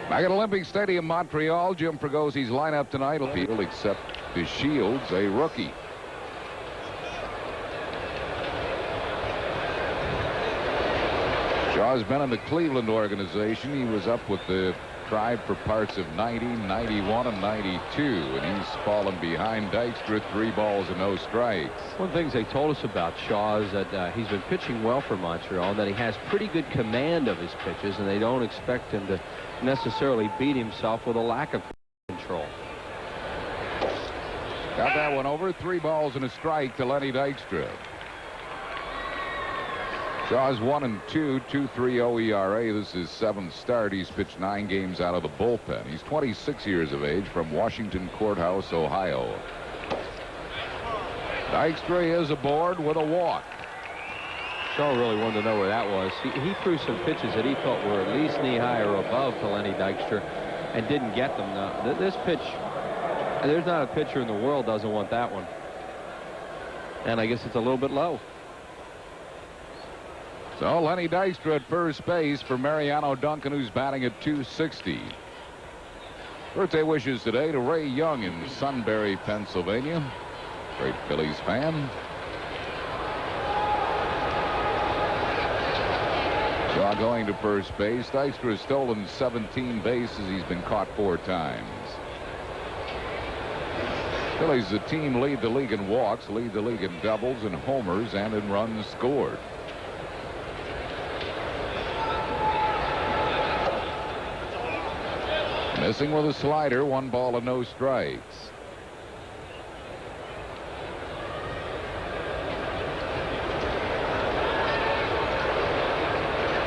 Back at Olympic Stadium, Montreal, Jim Fragosi's lineup tonight will be except his Shields, a rookie. Shaw's been in the Cleveland organization. He was up with the Tribe for parts of 90, 91, and 92, and he's fallen behind Dykstra, 3 balls and no strikes. One of the things they told us about Shaw is that he's been pitching well for Montreal, and that he has pretty good command of his pitches, and they don't expect him to necessarily beat himself with a lack of control. Got that one over. 3 balls and a strike to Lenny Dykstra. Shaw's 1-2, 2.30 ERA. This is his 7th start. He's pitched 9 games out of the bullpen. He's 26 years of age, from Washington Courthouse, Ohio. Dykstra is aboard with a walk. Shaw really wanted to know where that was. He threw some pitches that he thought were at least knee-high or above to Lenny Dykstra and didn't get them. Now, this pitch, there's not a pitcher in the world doesn't want that one. And I guess it's a little bit low. So Lenny Dykstra at first base for Mariano Duncan, who's batting at 260. Birthday wishes today to Ray Young in Sunbury, Pennsylvania. Great Phillies fan. Shaw going to first base. Dykstra has stolen 17 bases. He's been caught 4 times. Phillies, the team, lead the league in walks, lead the league in doubles and homers, and in runs scored. Missing with a slider, 1 ball and no strikes.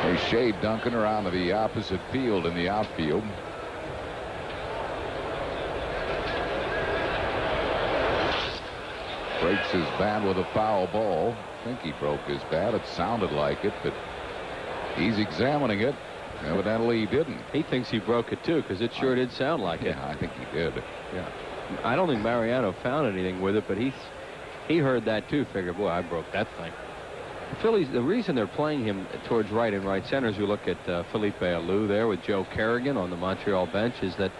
They shade Duncan around to the opposite field in the outfield. Breaks his bat with a foul ball. I think he broke his bat. It sounded like it, but he's examining it. Evidently he didn't. He thinks he broke it too, because it sure did sound like it. Yeah, I think he did. Yeah. I don't think Mariano found anything with it, but he heard that too. Figured, boy, I broke that thing. The Phillies, the reason they're playing him towards right and right center, as you look at Felipe Alou there with Joe Kerrigan on the Montreal bench, is that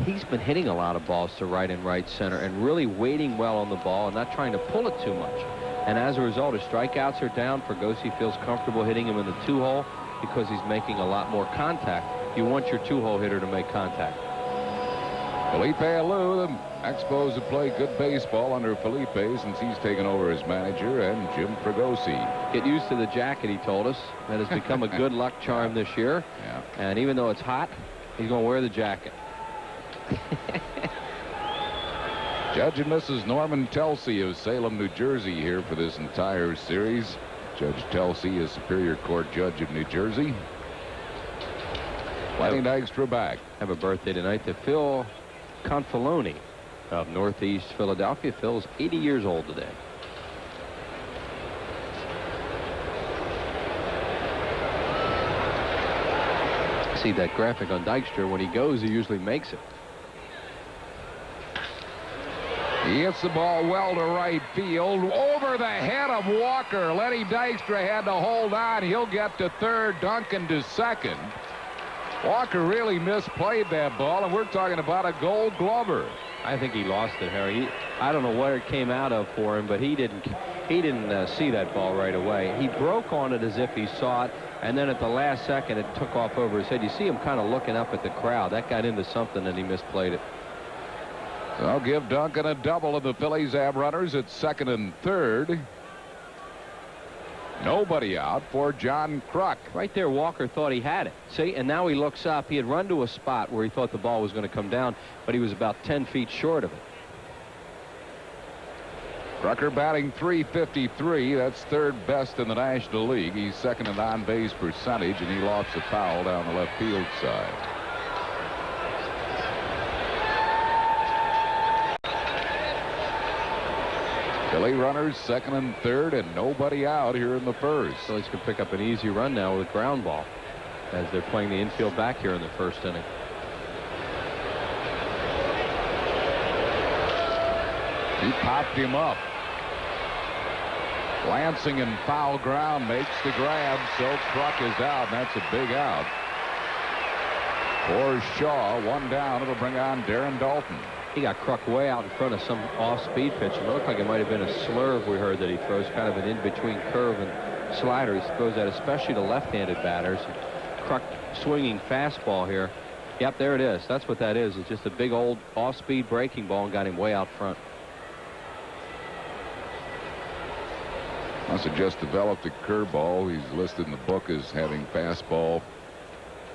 he's been hitting a lot of balls to right and right center and really waiting well on the ball and not trying to pull it too much. And as a result, his strikeouts are down. Fregosi feels comfortable hitting him in the 2-hole. Because he's making a lot more contact. You want your 2-hole hitter to make contact. Felipe Alou, the Expos have played good baseball under Felipe since he's taken over as manager, and Jim Fregosi. Get used to the jacket, he told us. That has become a good luck charm this year. Yeah. And even though it's hot, he's going to wear the jacket. Judge and Mrs. Norman Telsey of Salem, New Jersey, here for this entire series. Judge Telsey is Superior Court Judge of New Jersey. Lenny Dykstra back. Have a birthday tonight to Phil Confaloni of Northeast Philadelphia. Phil's 80 years old today. See that graphic on Dykstra. When he goes, he usually makes it. He hits the ball well to right field, over the head of Walker. Lenny Dykstra had to hold on. He'll get to third, Duncan to second. Walker really misplayed that ball, and we're talking about a Gold Glover. I think he lost it, Harry. I don't know where it came out of for him, but he didn't see that ball right away. He broke on it as if he saw it, and then at the last second, it took off over his head. You see him kind of looking up at the crowd. That got into something, and he misplayed it. I'll give Duncan a double, of the Phillies have runners at second and third. Nobody out for John Kruk. Right there, Walker thought he had it. See, and now he looks up. He had run to a spot where he thought the ball was going to come down, but he was about 10 feet short of it. Krucker batting .353. That's third best in the National League. He's second in on-base percentage, and he lofts a foul down the left field side. Philly runners second and third, and nobody out here in the first. Phillies can pick up an easy run now with a ground ball as they're playing the infield back here in the first inning. He popped him up. Lansing in foul ground makes the grab, so Kruk is out, and that's a big out. for Shaw. One down. It'll bring on Darren Dalton. He got Kruk way out in front of some off-speed pitch. It looked like it might have been a slurve we heard that he throws, kind of an in-between curve and slider. He throws that especially to left-handed batters. Kruk swinging fastball here. Yep, there it is. That's what that is. It's just a big old off-speed breaking ball and got him way out front. Must have just developed a curveball. He's listed in the book as having fastball,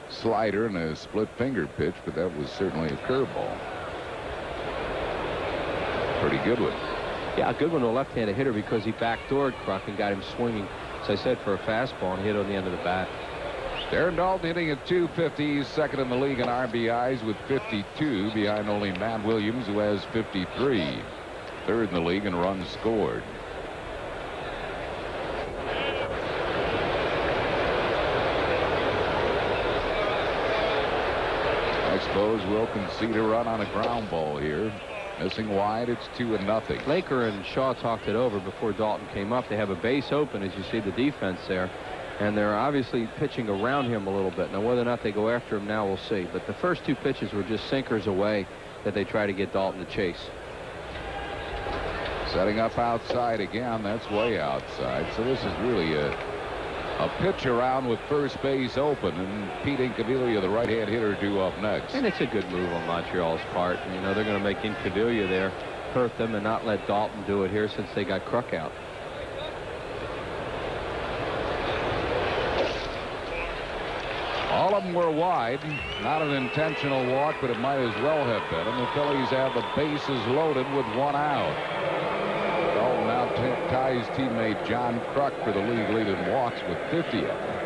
slider, and a split finger pitch, but that was certainly a curveball. Pretty good one. Yeah, a good one to a left-handed hitter because he backdoored Kruk and got him swinging, as I said, for a fastball and hit on the end of the bat. Darren Dalton hitting at .250. He's second in the league in RBIs with 52, behind only Matt Williams, who has 53. Third in the league in runs scored. Expos will concede a run on a ground ball here. Missing wide, it's 2-0. Laker and Shaw talked it over before Dalton came up. They have a base open, as you see the defense there, and they're obviously pitching around him a little bit. Now, whether or not they go after him now, we'll see. But the first two pitches were just sinkers away that they try to get Dalton to chase. Setting up outside again. That's way outside. So this is really a pitch around with first base open, and Pete Incaviglia, the right-hand hitter, due up next. And it's a good move on Montreal's part. You know, they're going to make Incaviglia there hurt them and not let Dalton do it here since they got Kruk out. All of them were wide. Not an intentional walk, but it might as well have been. And the Phillies have the bases loaded with one out. Dalton now ties teammate John Kruk for the league lead in walks with 50 of them.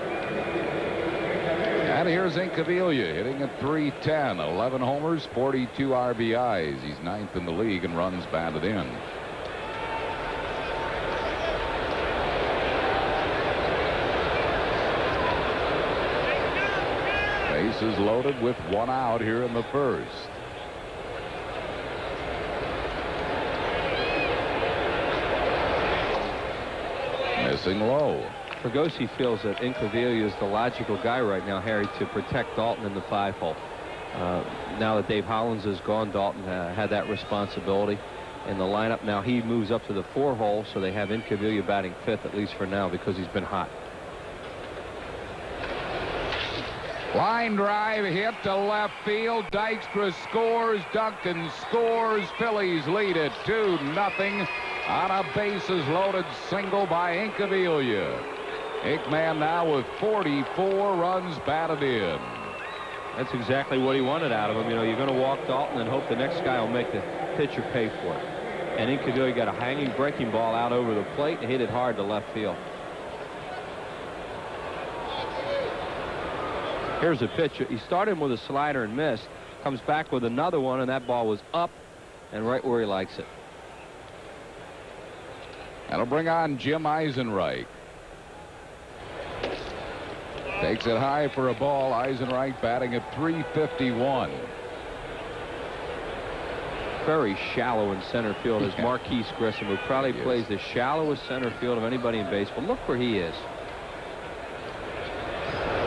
And here's Incaviglia hitting at .310. 11 homers, 42 RBIs. He's ninth in the league in runs batted in. Bases loaded with one out here in the first. Missing low. Fregosi feels that Incaviglia is the logical guy right now, Harry, to protect Dalton in the 5-hole. Now that Dave Hollins is gone, Dalton had that responsibility in the lineup. Now he moves up to the 4-hole, so they have Incaviglia batting 5th, at least for now, because he's been hot. Line drive hit to left field. Dykstra scores. Duncan scores. Phillies lead it 2-0 on a bases loaded single by Incaviglia. Inkman now with 44 runs batted in. That's exactly what he wanted out of him. You know, you're going to walk Dalton and hope the next guy will make the pitcher pay for it. And Incaviglia got a hanging breaking ball out over the plate and hit it hard to left field. Here's a pitch. He started with a slider and missed. Comes back with another one, and that ball was up and right where he likes it. That'll bring on Jim Eisenreich. Takes it high for a ball. Eisenreich batting at .351. Very shallow in center field is Marquise Grissom, who probably plays the shallowest center field of anybody in baseball. Look where he is.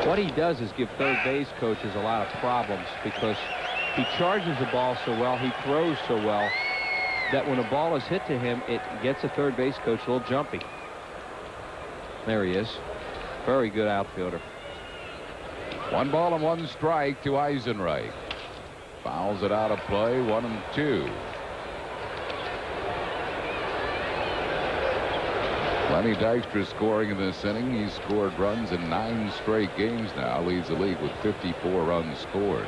What he does is give third base coaches a lot of problems because he charges the ball so well, he throws so well, that when a ball is hit to him, it gets a third base coach a little jumpy. There he is. Very good outfielder. 1 ball and 1 strike to Eisenreich. Fouls it out of play. 1-2. Lenny Dykstra scoring in this inning. He's scored runs in 9 straight games now. Leads the league with 54 runs scored.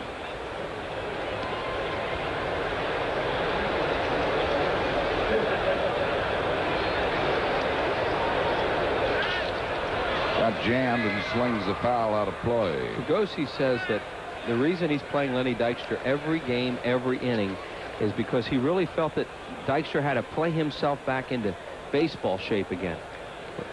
Got jammed and slings the foul out of play. Fregosi says that the reason he's playing Lenny Dykstra every game, every inning, is because he really felt that Dykstra had to play himself back into baseball shape again.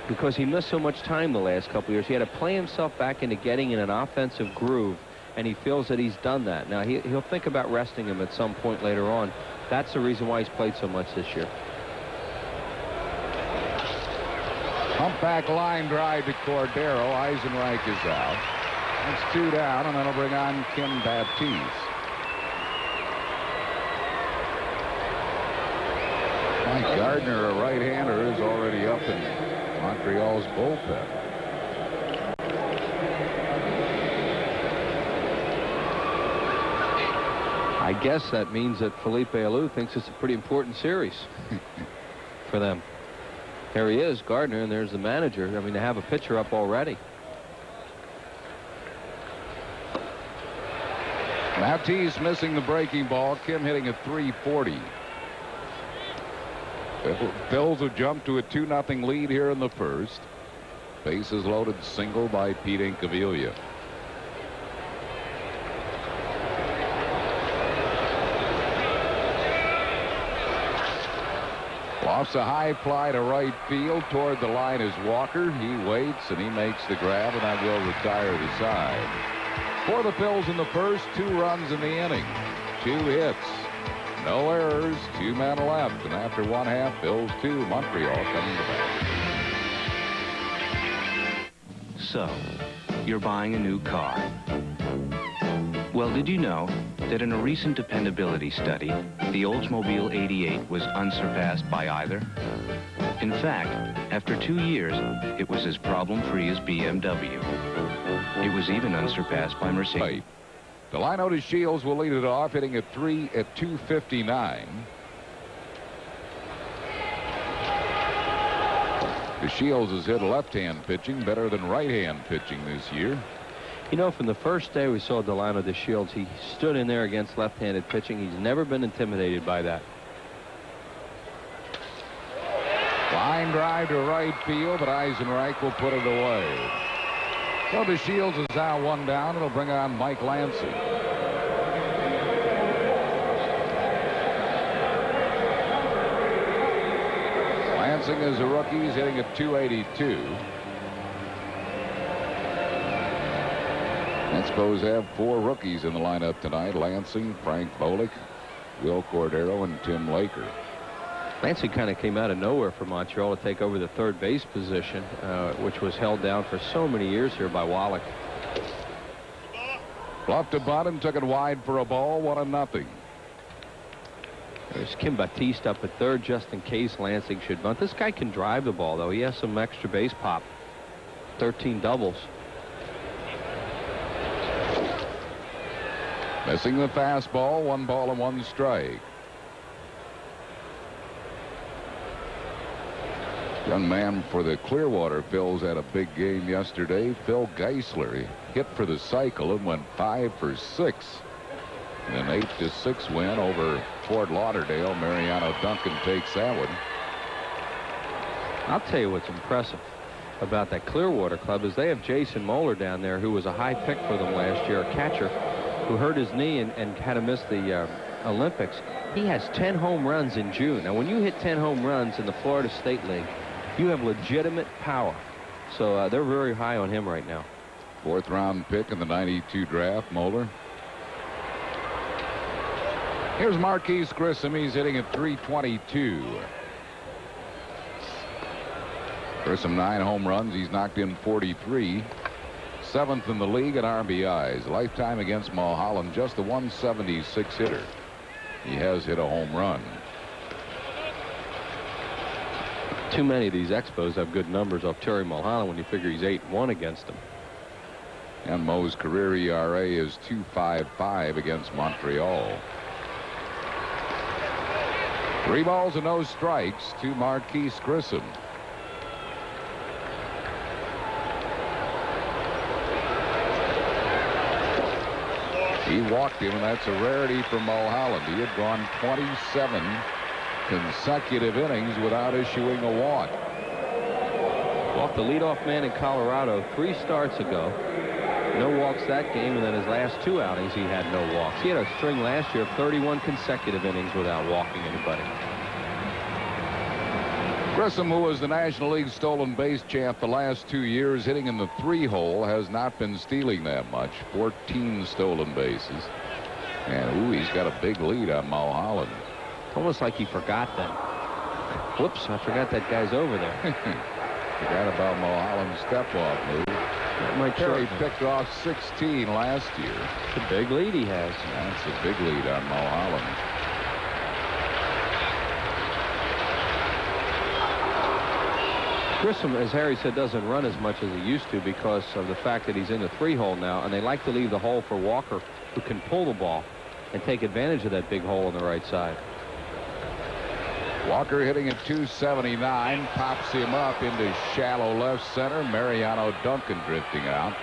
Because he missed so much time the last couple years. He had to play himself back into getting in an offensive groove, and he feels that he's done that. Now, he'll think about resting him at some point later on. That's the reason why he's played so much this year. Pump back line drive to Cordero. Eisenreich is out. That's 2 down, and that'll bring on Kim Baptiste. Mike Gardner, a right-hander, is already up in Montreal's bullpen. I guess that means that Felipe Alou thinks it's a pretty important series for them. There he is, Gardner, and there's the manager. I mean, they have a pitcher up already. Baptiste missing the breaking ball. Kim hitting at .340. Phils have jumped to a 2-0 lead here in the first. Bases loaded single by Pete Incaviglia. Lofts a high fly to right field. Toward the line is Walker. He waits and he makes the grab, and that will retire the side. For the Phils in the first, 2 runs in the inning, 2 hits, no errors, 2 men left, and after 1/2, Phils 2, Montreal coming to bat. So, you're buying a new car. Well, did you know that in a recent dependability study, the Oldsmobile 88 was unsurpassed by either? In fact, after 2 years, it was as problem-free as BMW. It was even unsurpassed by Mercedes. Delino to Shields will lead it off, hitting at 259. DeShields has hit left-hand pitching better than right-hand pitching this year. You know, from the first day we saw Delino DeShields, he stood in there against left-handed pitching. He's never been intimidated by that. Line drive to right field, but Eisenreich will put it away. So DeShields is now 1 down. It'll bring on Mike Lansing. Lansing is a rookie. He's hitting at 282. Expos have 4 rookies in the lineup tonight. Lansing, Frank Bolick, Will Cordero, and Tim Laker. Lansing kind of came out of nowhere for Montreal to take over the third base position, which was held down for so many years here by Wallach. Bluffed to bottom, took it wide for a ball, 1-0. There's Kim Baptiste up at third just in case Lansing should bunt. This guy can drive the ball, though. He has some extra base pop. 13 doubles. Missing the fastball, 1 ball and 1 strike. Young man for the Clearwater Phils had a big game yesterday. Phil Geisler hit for the cycle and went 5 for 6 in an 8-6 win over Fort Lauderdale. Mariano Duncan takes that one. I'll tell you what's impressive about that Clearwater club is they have Jason Moeller down there, who was a high pick for them last year, a catcher who hurt his knee and had to miss the Olympics. He has 10 home runs in June. Now, when you hit 10 home runs in the Florida State League, you have legitimate power. So they're very high on him right now. 4th round pick in the '92 draft, Moeller. Here's Marquise Grissom. He's hitting at 322. Grissom 9 home runs. He's knocked in 43. 7th in the league in RBIs. Lifetime against Mulholland, just a 176 hitter. He has hit a home run. Too many of these Expos have good numbers off Terry Mulholland when you figure he's 8-1 against them. And Mo's career ERA is 2.55 against Montreal. 3 balls and no strikes to Marquise Grissom. He walked him, and that's a rarity for Mulholland. He had gone 27 consecutive innings without issuing a walk. Walked the leadoff man in Colorado 3 starts ago. No walks that game, and then his last 2 outings he had no walks. He had a string last year of 31 consecutive innings without walking anybody. Grissom, who was the National League stolen base champ the last 2 years, hitting in the 3-hole, has not been stealing that much. 14 stolen bases. And, ooh, he's got a big lead on Mulholland. Almost like he forgot that. Whoops, I forgot that guy's over there. Forgot about Mulholland's step-off move. Mike Terry Shortman. picked off 16 last year. It's a big lead he has. That's a big lead on Mulholland. Grissom, as Harry said, doesn't run as much as he used to because of the fact that he's in the 3-hole now, and they like to leave the hole for Walker, who can pull the ball and take advantage of that big hole on the right side. Walker hitting at 279, pops him up into shallow left center. Mariano Duncan drifting out.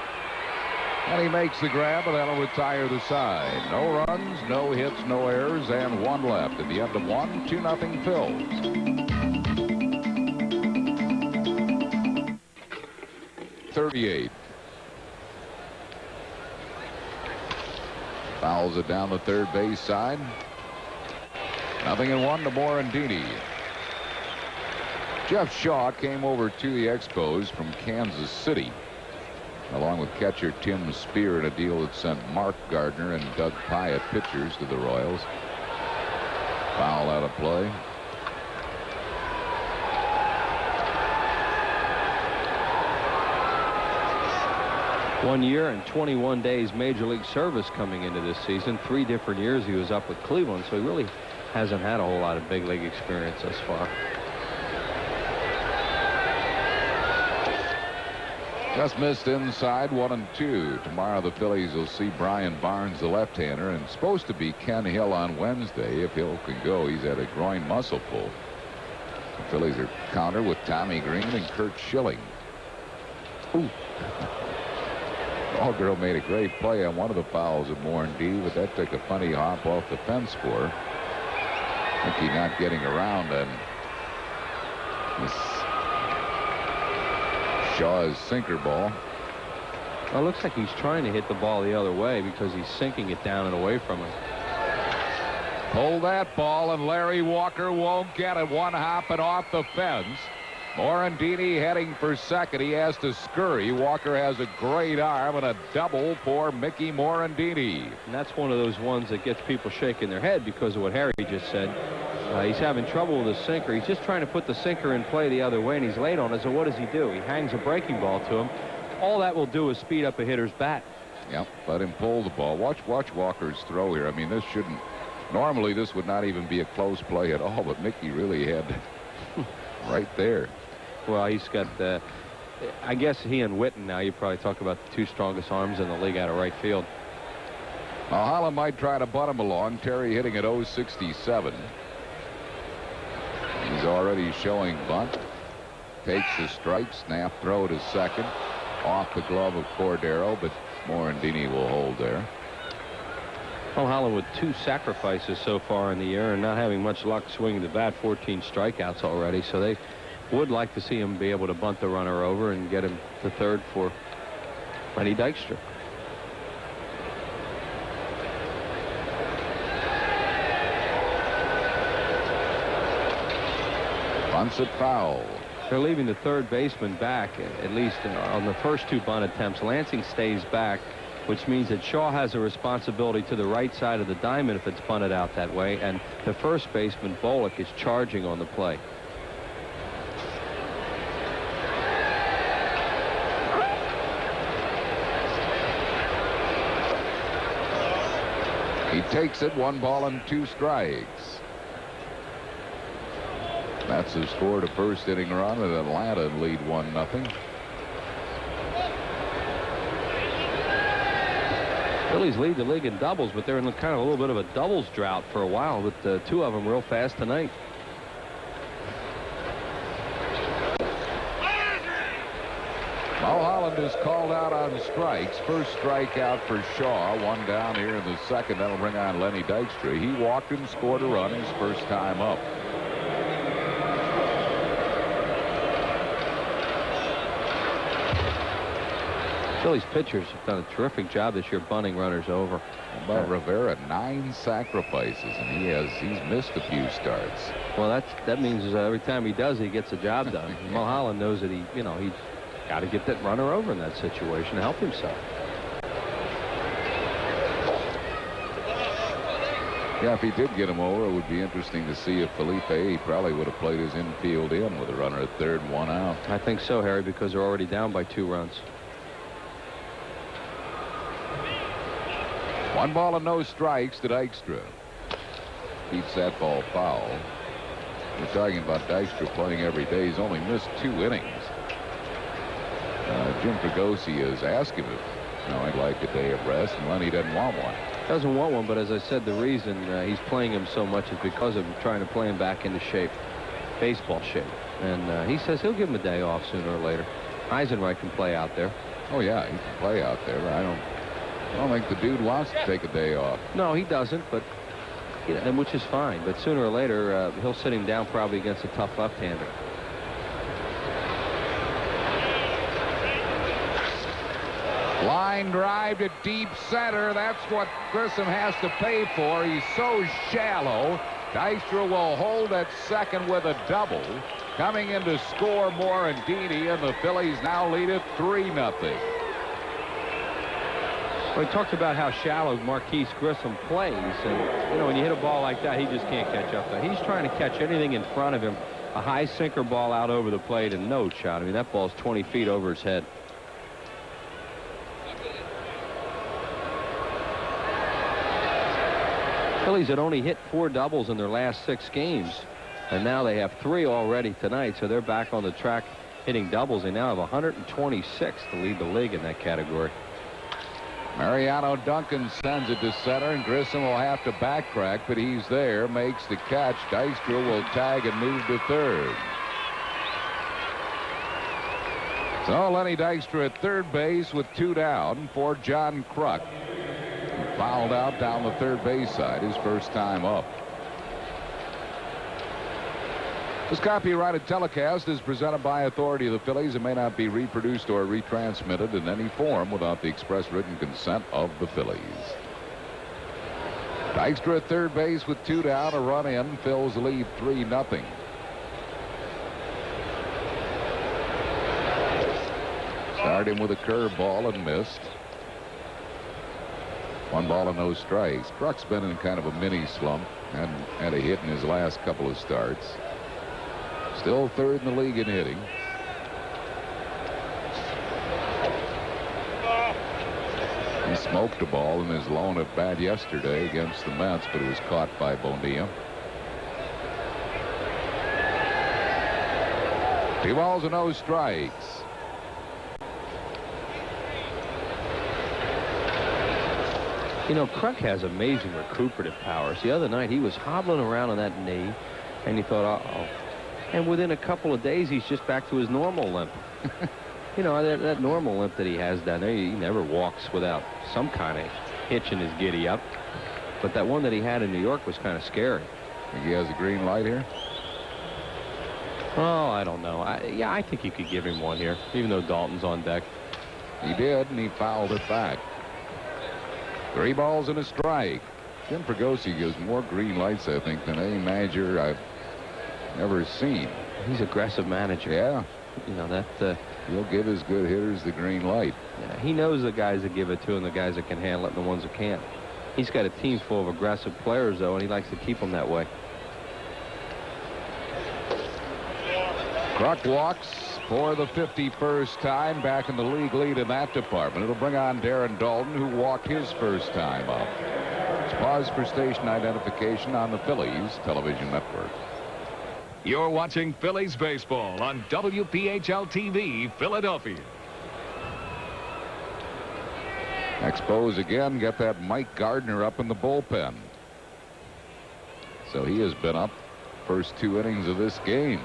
And he makes the grab, and that'll retire the side. No runs, no hits, no errors, and one left. At the end of one, 2-0 Phils. 38. Fouls it down the third base side. 0-1 to Morandini. Jeff Shaw came over to the Expos from Kansas City, along with catcher Tim Spear, in a deal that sent Mark Gardner and Doug Pyatt, pitchers, to the Royals. Foul out of play. One year and 21 days Major League service coming into this season. 3 different years he was up with Cleveland, so he really hasn't had a whole lot of big league experience thus far. Just missed inside, 1-2. Tomorrow the Phillies will see Brian Barnes, the left-hander, and it's supposed to be Ken Hill on Wednesday if Hill can go. He's had a groin muscle pull. The Phillies are counter with Tommy Green and Kurt Schilling. Ooh. Ballgirl made a great play on one of the fouls of Morandini, but that took a funny hop off the fence for her. Mickey not getting around on this Shaw's sinker ball. Well, it looks like he's trying to hit the ball the other way because he's sinking it down and away from him. Pull that ball, and Larry Walker won't get it. One hopping off the fence. Morandini heading for second. He has to scurry. Walker has a great arm, and a double for Mickey Morandini. And that's one of those ones that gets people shaking their head because of what Harry just said. He's having trouble with his sinker. He's just trying to put the sinker in play the other way, and he's late on it. So what does he do? He hangs a breaking ball to him. All that will do is speed up a hitter's bat. Yep, let him pull the ball. Watch Walker's throw here. I mean, this shouldn't. Normally, this would not even be a close play at all, but Mickey really had right there. Well, he's got I guess he and Witten now, you probably talk about the 2 strongest arms in the league out of right field. Holland might try to butt him along. Terry hitting at 0.67. He's already showing bunt. Takes the strike. Snap throw to second. Off the glove of Cordero, but Morandini will hold there. Well, Holland with 2 sacrifices so far in the year and not having much luck swinging the bat. 14 strikeouts already, so they would like to see him be able to bunt the runner over and get him to third for Lenny Dykstra. Bunts it foul. They're leaving the third baseman back, at least on the first 2 bunt attempts. Lansing stays back, which means that Shaw has a responsibility to the right side of the diamond if it's bunted out that way, and the first baseman, Bullock, is charging on the play. He takes it. 1 ball and 2 strikes. Mets have scored a first inning run at Atlanta and lead 1-0. Phillies lead the league in doubles, but they're in kind of a little bit of a doubles drought for a while, with 2 of them real fast tonight. Mulholland is called out on strikes. First strikeout for Shaw. 1 down here in the second. That'll bring on Lenny Dykstra. He walked and scored a run his first time up. Phillies pitchers have done a terrific job this year bunting runners over. But Rivera, 9 sacrifices, and he's missed a few starts. Well, that means every time he does, he gets a job done. Mulholland knows that he's got to get that runner over in that situation to help himself. Yeah, if he did get him over, it would be interesting to see if Felipe, he probably would have played his infield in with a runner at third and 1 out. I think so, Harry, because they're already down by 2 runs. 1 ball and no strikes to Dykstra. Beats that ball foul. We're talking about Dykstra playing every day. He's only missed 2 innings. Jim Fregosi has asked him if I'd like a day of rest, and Lenny doesn't want one. Doesn't want one, but as I said, the reason he's playing him so much is because of trying to play him back into shape, baseball shape. And he says he'll give him a day off sooner or later. Eisenreich can play out there. Oh yeah, he can play out there. I don't think the dude wants to take a day off. No, he doesn't, but and which is fine. But sooner or later, he'll sit him down probably against a tough left-hander. Line drive to deep center. That's what Grissom has to pay for. He's so shallow. Dykstra will hold at second with a double. Coming in to score Morandini, and the Phillies now lead it 3-0. Well, he talked about how shallow Marquise Grissom plays, and when you hit a ball like that, he just can't catch up to it. He's trying to catch anything in front of him. A high sinker ball out over the plate and no shot. I mean, that ball's 20 feet over his head. Phillies had only hit 4 doubles in their last 6 games, and now they have 3 already tonight, so they're back on the track hitting doubles. They now have 126 to lead the league in that category. Mariano Duncan sends it to center, and Grissom will have to backtrack, but he's there, makes the catch. Dykstra will tag and move to third. So Lenny Dykstra at third base with 2 down for John Kruk. Fouled out down the third base side, his first time up. This copyrighted telecast is presented by authority of the Phillies and may not be reproduced or retransmitted in any form without the express written consent of the Phillies. Dykstra at third base with 2 down, a run in, Phil's lead 3-0. Started him with a curveball and missed. 1 ball and no strikes. Kruk's been in kind of a mini slump and had a hit in his last couple of starts. Still third in the league in hitting. He smoked a ball in his lone at bat yesterday against the Mets, but it was caught by Bonilla. 2 balls and no strikes. Kruk has amazing recuperative powers. The other night he was hobbling around on that knee, and you thought, uh-oh. And within a couple of days, he's just back to his normal limp. That normal limp that he has down there, he never walks without some kind of hitch in his giddy up. But that one that he had in New York was kind of scary. Think he has a green light here? Oh, I don't know. I think you could give him one here, even though Dalton's on deck. He did, and he fouled it back. 3 balls and a strike. Jim Fregosi gives more green lights, I think, than any manager I've ever seen. He's an aggressive manager. Yeah. He'll give his good hitters the green light. Yeah, he knows the guys that give it to him, the guys that can handle it, and the ones that can't. He's got a team full of aggressive players, though, and he likes to keep them that way. Kruk walks for the 51st time, back in the league lead in that department. It'll bring on Darren Dalton, who walked his first time up. Let's pause for station identification on the Phillies television network. You're watching Phillies baseball on WPHL-TV, Philadelphia. Expos again get that Mike Gardner up in the bullpen. So he has been up first 2 innings of this game.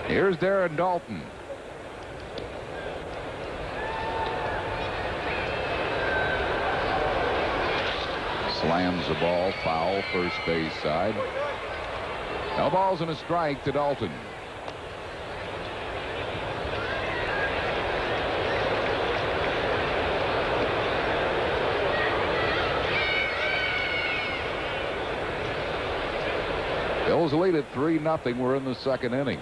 Here's Darren Dalton. Slams the ball foul, first base side. No balls and a strike to Dalton. Phil's lead at 3-0. We're in the second inning.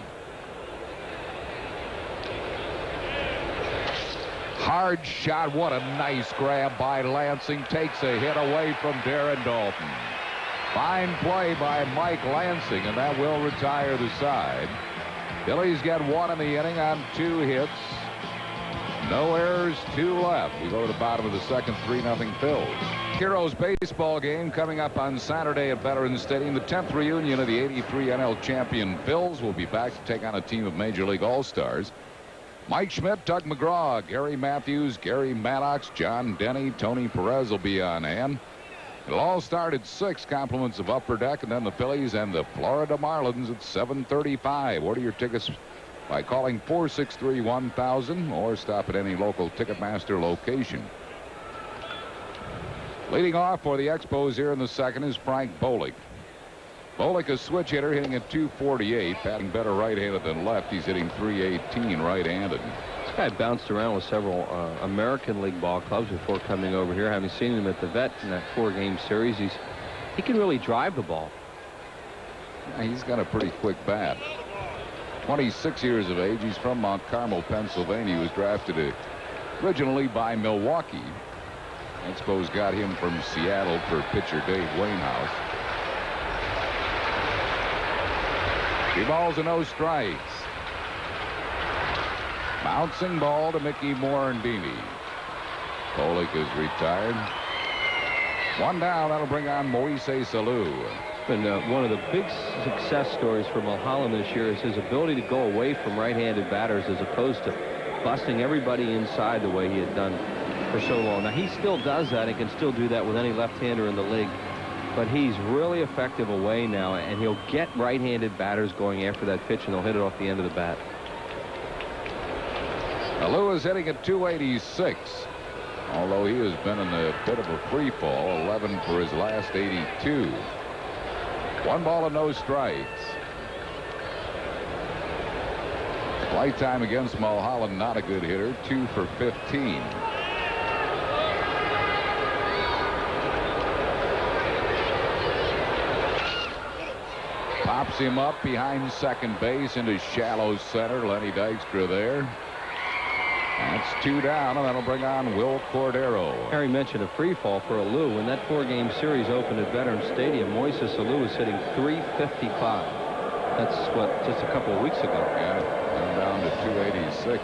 Hard shot. What a nice grab by Lansing. Takes a hit away from Darren Dalton. Fine play by Mike Lansing, and that will retire the side. Phillies get 1 in the inning on 2 hits. No errors, 2 left. We go to the bottom of the second, 3-0 Phils. Heroes baseball game coming up on Saturday at Veterans Stadium. The 10th reunion of the '83 NL champion Phils will be back to take on a team of Major League All-Stars. Mike Schmidt, Doug McGraw, Gary Matthews, Gary Maddox, John Denny, Tony Perez will be on hand. It'll all start at 6, compliments of Upper Deck, and then the Phillies and the Florida Marlins at 7:35. Order your tickets by calling 463-1000 or stop at any local Ticketmaster location. Leading off for the Expos here in the second is Frank Bolick. Bolick, a switch hitter, hitting at .248, batting better right-handed than left. He's hitting .318 right-handed. This guy bounced around with several American League ball clubs before coming over here. Having seen him at the Vet in that 4-game series, he can really drive the ball. Yeah, he's got a pretty quick bat. 26 years of age. He's from Mount Carmel, Pennsylvania. He was drafted originally by Milwaukee. Expos got him from Seattle for pitcher Dave Wainhouse. 3 balls and no strikes. Bouncing ball to Mickey Morandini. Bolick is retired. 1 down. That'll bring on Moises Alou. And one of the big success stories for Mulholland this year is his ability to go away from right-handed batters as opposed to busting everybody inside the way he had done for so long. Now, he still does that and can still do that with any left-hander in the league. But he's really effective away now, and he'll get right-handed batters going after that pitch, and they'll hit it off the end of the bat. Alou is hitting at .286. Although he has been in a bit of a free fall, 11 for his last 82. 1 ball and no strikes. Flight time against Mulholland, not a good hitter, 2 for 15. Pops him up behind second base into shallow center. Lenny Dykstra there. That's 2 down, and that'll bring on Will Cordero. Harry mentioned a free fall for Alou. When that 4-game series opened at Veterans Stadium, Moises Alou was hitting .355. That's what, just a couple of weeks ago. Yeah, down to .286.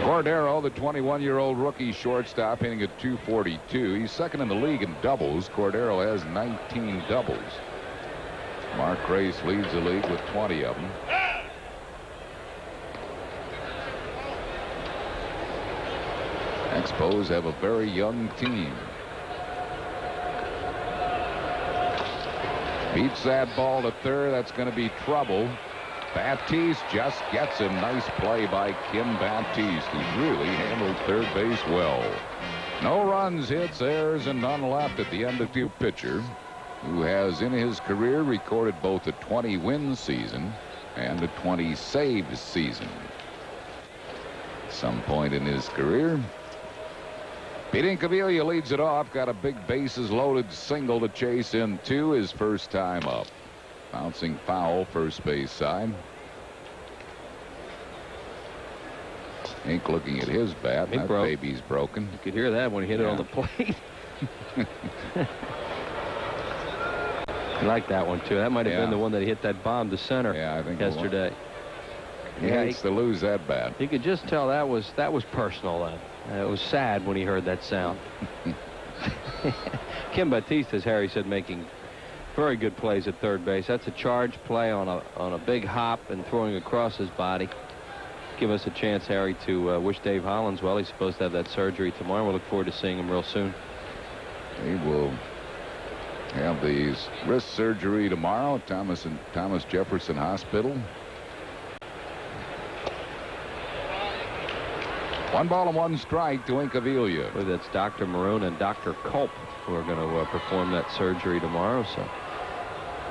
Cordero, the 21-year-old rookie shortstop, hitting at .242. He's second in the league in doubles. Cordero has 19 doubles. Mark Grace leads the league with 20 of them. Expos have a very young team. Beats that ball to third. That's going to be trouble. Baptiste just gets him. Nice play by Kim Baptiste, who's really handled third base well. No runs, hits, errors, and none left at the end of the pitcher, who has in his career recorded both a 20-win season and a 20-save season. At some point in his career, Pete Incaviglia leads it off. Got a big bases-loaded single to chase in 2, his first time up. Bouncing foul, first base side. Ink looking at his bat. That baby's broken. You could hear that when he hit it on the plate. I like that one, too. That might have been the one that he hit that bomb to center I think yesterday. He hates to lose that bat. You could just tell that was personal then. It was sad when he heard that sound. Kim Baptiste, as Harry said, making very good plays at third base. That's a charge play on a big hop and throwing across his body. Give us a chance, Harry, to wish Dave Hollins well. He's supposed to have that surgery tomorrow. We'll look forward to seeing him real soon. He will have the wrist surgery tomorrow at Thomas Jefferson Hospital. 1 ball and 1 strike to Incaviglia. Well, that's Dr. Maroon and Dr. Culp who are going to perform that surgery tomorrow. So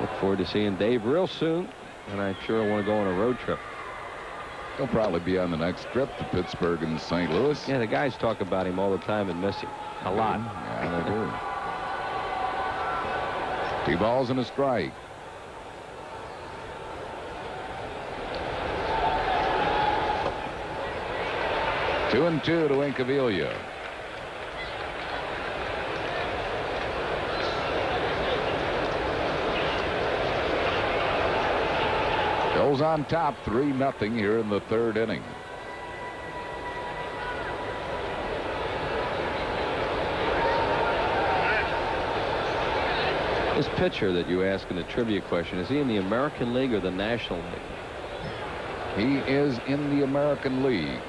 look forward to seeing Dave real soon. And I'm sure I want to go on a road trip. He'll probably be on the next trip to Pittsburgh and St. Louis. Yeah, the guys talk about him all the time and miss him a lot. Yeah, they do. 2 balls and a strike. Two and 2 to Incaviglia. Phils on top 3-0 here in the third inning. This pitcher that you ask in the trivia question, is he in the American League or the National League? He is in the American League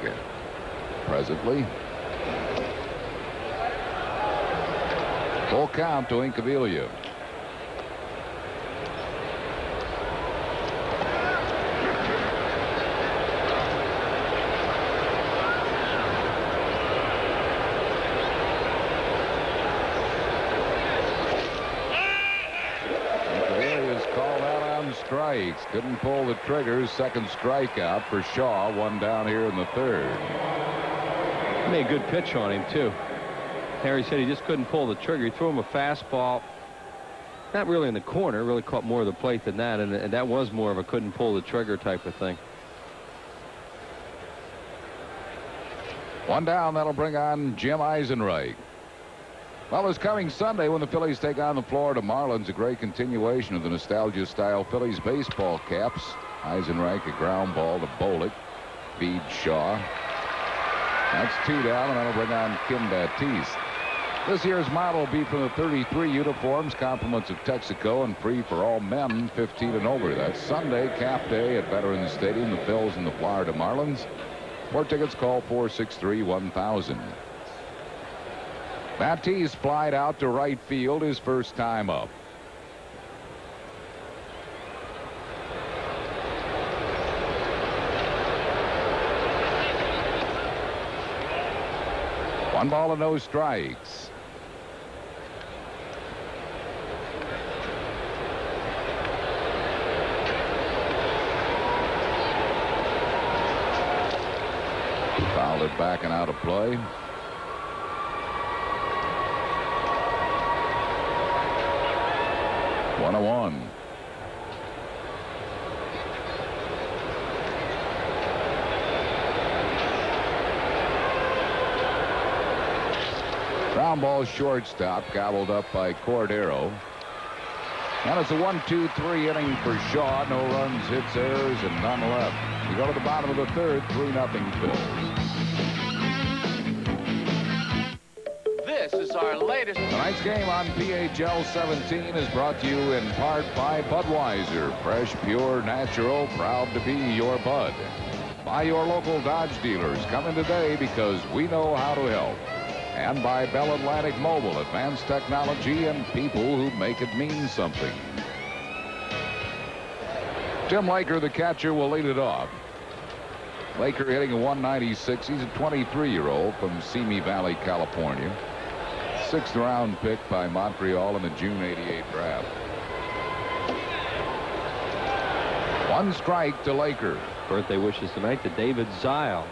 presently. Full count to Incaviglia. Strikes. Couldn't pull the trigger. Second strikeout for Shaw. One down here in the third. Made a good pitch on him, too. Harry said he just couldn't pull the trigger. He threw him a fastball. Not really in the corner. Really caught more of the plate than that. And that was more of a couldn't pull the trigger type of thing. One down. That'll bring on Jim Eisenreich. Well, this coming Sunday when the Phillies take on the Florida Marlins, a great continuation of the nostalgia-style Phillies baseball caps. Eisenreich, a ground ball to Bolick. Feed Shaw. That's 2 down, and that'll bring on Kim Baptiste. This year's model will be from the 33 uniforms, compliments of Texaco, and free for all men 15 and over. That's Sunday, cap day at Veterans Stadium, the Phils and the Florida Marlins. For tickets, call 463-1000. Baptiste flied out to right field his first time up. One ball and no strikes. Fouled it back and out of play. 1-1. Ground ball shortstop, gobbled up by Cordero. And it's a 1-2-3 inning for Shaw. No runs, hits, errors, and none left. We go to the bottom of the third, 3-0 Phils. This is our latest. Tonight's game on PHL 17 is brought to you in part by Budweiser. Fresh, pure, natural, proud to be your Bud. By your local Dodge dealers. Come in today because we know how to help. And by Bell Atlantic Mobile, advanced technology and people who make it mean something. Tim Laker, the catcher, will lead it off. Laker hitting a 196. He's a 23-year-old from Simi Valley, California. 6th round pick by Montreal in the June '88 draft. One strike to Laker. Birthday wishes tonight to David Zile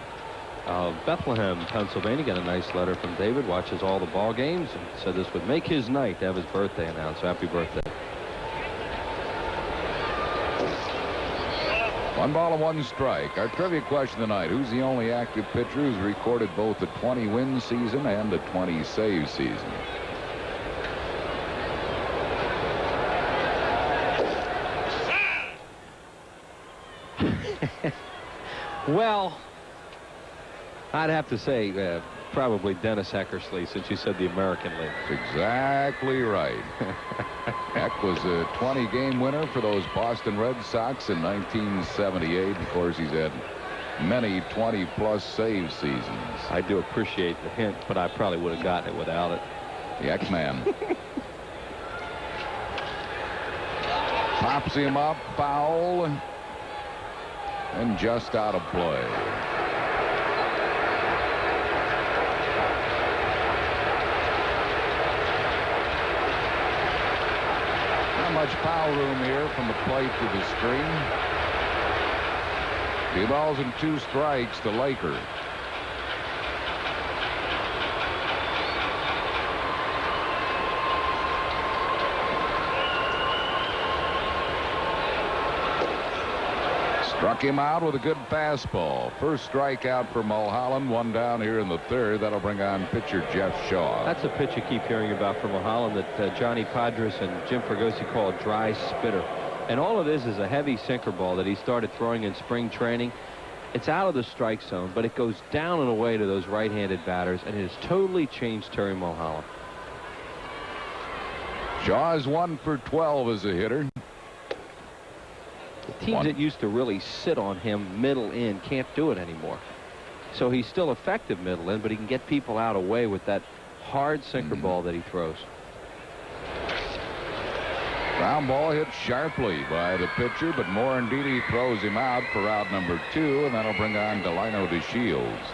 of Bethlehem, Pennsylvania. Got a nice letter from David. Watches all the ball games and said this would make his night to have his birthday announced. So happy birthday. 1 ball and 1 strike. Our trivia question tonight: who's the only active pitcher who's recorded both a 20-win season and a 20-save season? Well, I'd have to say probably Dennis Eckersley, since you said the American League. That's exactly right. Eck was a 20-game winner for those Boston Red Sox in 1978. Of course, he's had many 20-plus save seasons. I do appreciate the hint, but I probably would have gotten it without it. The X-Man. Pops him up, foul, and just out of play. Not much foul room here from the plate to the screen. 2 balls and 2 strikes to Laker. Struck him out with a good fastball. First strikeout for Mulholland. 1 down here in the third. That'll bring on pitcher Jeff Shaw. That's a pitch you keep hearing about from Mulholland that Johnny Padres and Jim Fregosi call a dry spitter. And all it is a heavy sinker ball that he started throwing in spring training. It's out of the strike zone, but it goes down and away to those right-handed batters, and it has totally changed Terry Mulholland. Shaw is 1 for 12 as a hitter. The teams that used to really sit on him middle in can't do it anymore. So he's still effective middle in, but he can get people out away with that hard sinker ball that he throws. Ground ball hit sharply by the pitcher, but Morandini throws him out for out number 2, and that'll bring on Delino DeShields.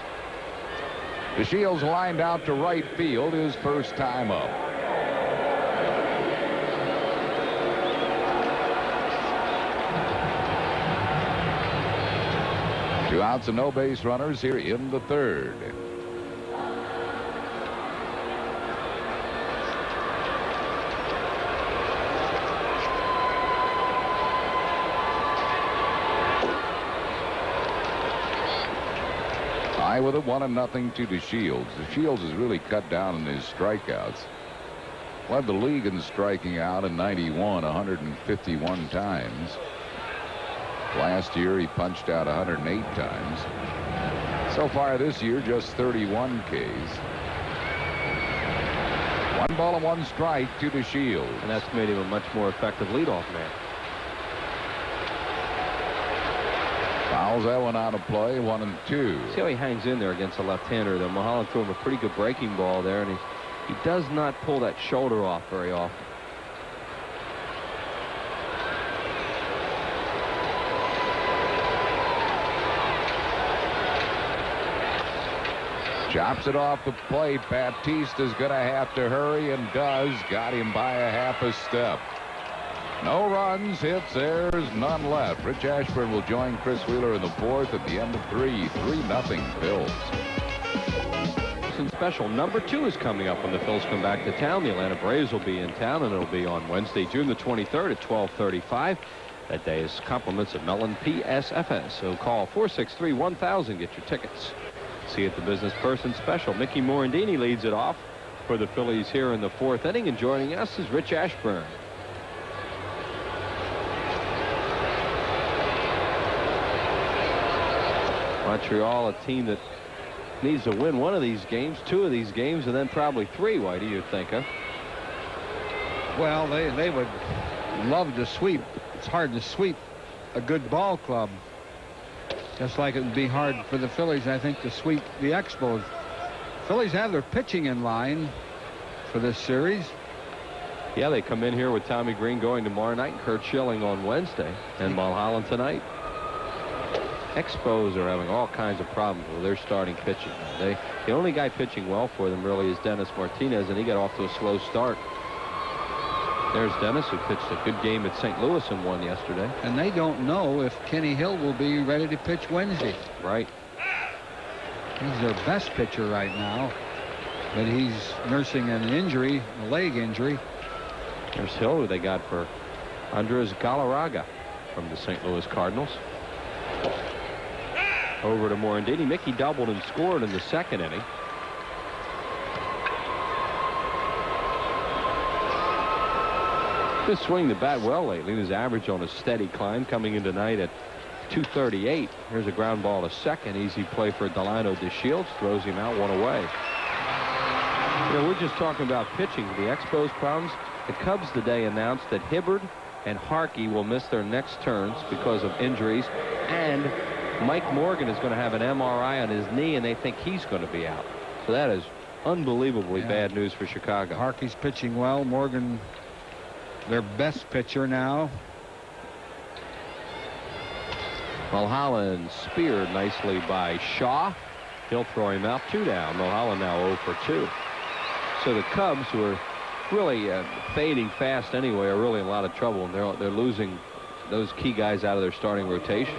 DeShields lined out to right field, his first time up. Two outs and no base runners here in the third. High with it, 1-0 to DeShields. DeShields has really cut down in his strikeouts. Led the league in striking out in 91, 151 times. Last year he punched out 108 times. So far this year, just 31 Ks. 1 ball and 1 strike to DeShields. And that's made him a much more effective leadoff man. Fouls that one out of play, 1-2. See how he hangs in there against a left-hander. Though Mulholland threw him a pretty good breaking ball there, and he does not pull that shoulder off very often. Chops it off the plate. Batista's going to have to hurry, and does. Got him by a half a step. No runs, hits, errors, none left. Rich Ashburn will join Chris Wheeler in the fourth at the end of 3. 3-0 Phils. Some special number 2 is coming up when the Phils come back to town. The Atlanta Braves will be in town, and it'll be on Wednesday, June the 23rd at 12:35. That day is compliments of Mellon PSFS. So call 463-1000. Get your tickets. See you at the Business Person Special. Mickey Morandini leads it off for the Phillies here in the 4th inning, and joining us is Rich Ashburn. Montreal, a team that needs to win one of these games, 2 of these games, and then probably 3. Why do you think, huh? Well, they would love to sweep. It's hard to sweep a good ball club. Just like it would be hard for the Phillies, I think, to sweep the Expos. Phillies have their pitching in line for this series. Yeah, they come in here with Tommy Green going tomorrow night, and Kurt Schilling on Wednesday, and Mulholland tonight. Expos are having all kinds of problems with their starting pitching. The only guy pitching well for them really is Dennis Martinez, and he got off to a slow start. There's Dennis, who pitched a good game at St. Louis and won yesterday. And they don't know if Kenny Hill will be ready to pitch Wednesday. Right. He's their best pitcher right now, but he's nursing an injury, a leg injury. There's Hill, who they got for Andres Galarraga from the St. Louis Cardinals. Over to Morandini. Mickey doubled and scored in the 2nd inning. Just swing the bat well lately. His average on a steady climb, coming in tonight at 238. Here's a ground ball to second. Easy play for Delino DeShields. Throws him out, 1 away. You know, we're just talking about pitching. The Expos problems. The Cubs today announced that Hibbard and Harkey will miss their next turns because of injuries, and Mike Morgan is going to have an MRI on his knee, and they think he's going to be out. So that is unbelievably bad news for Chicago. Harkey's pitching well. Morgan, their best pitcher now. Mulholland speared nicely by Shaw. He'll throw him out, 2 down. Mulholland now 0 for 2. So the Cubs, who are really fading fast anyway, are really in a lot of trouble, and they're losing those key guys out of their starting rotation.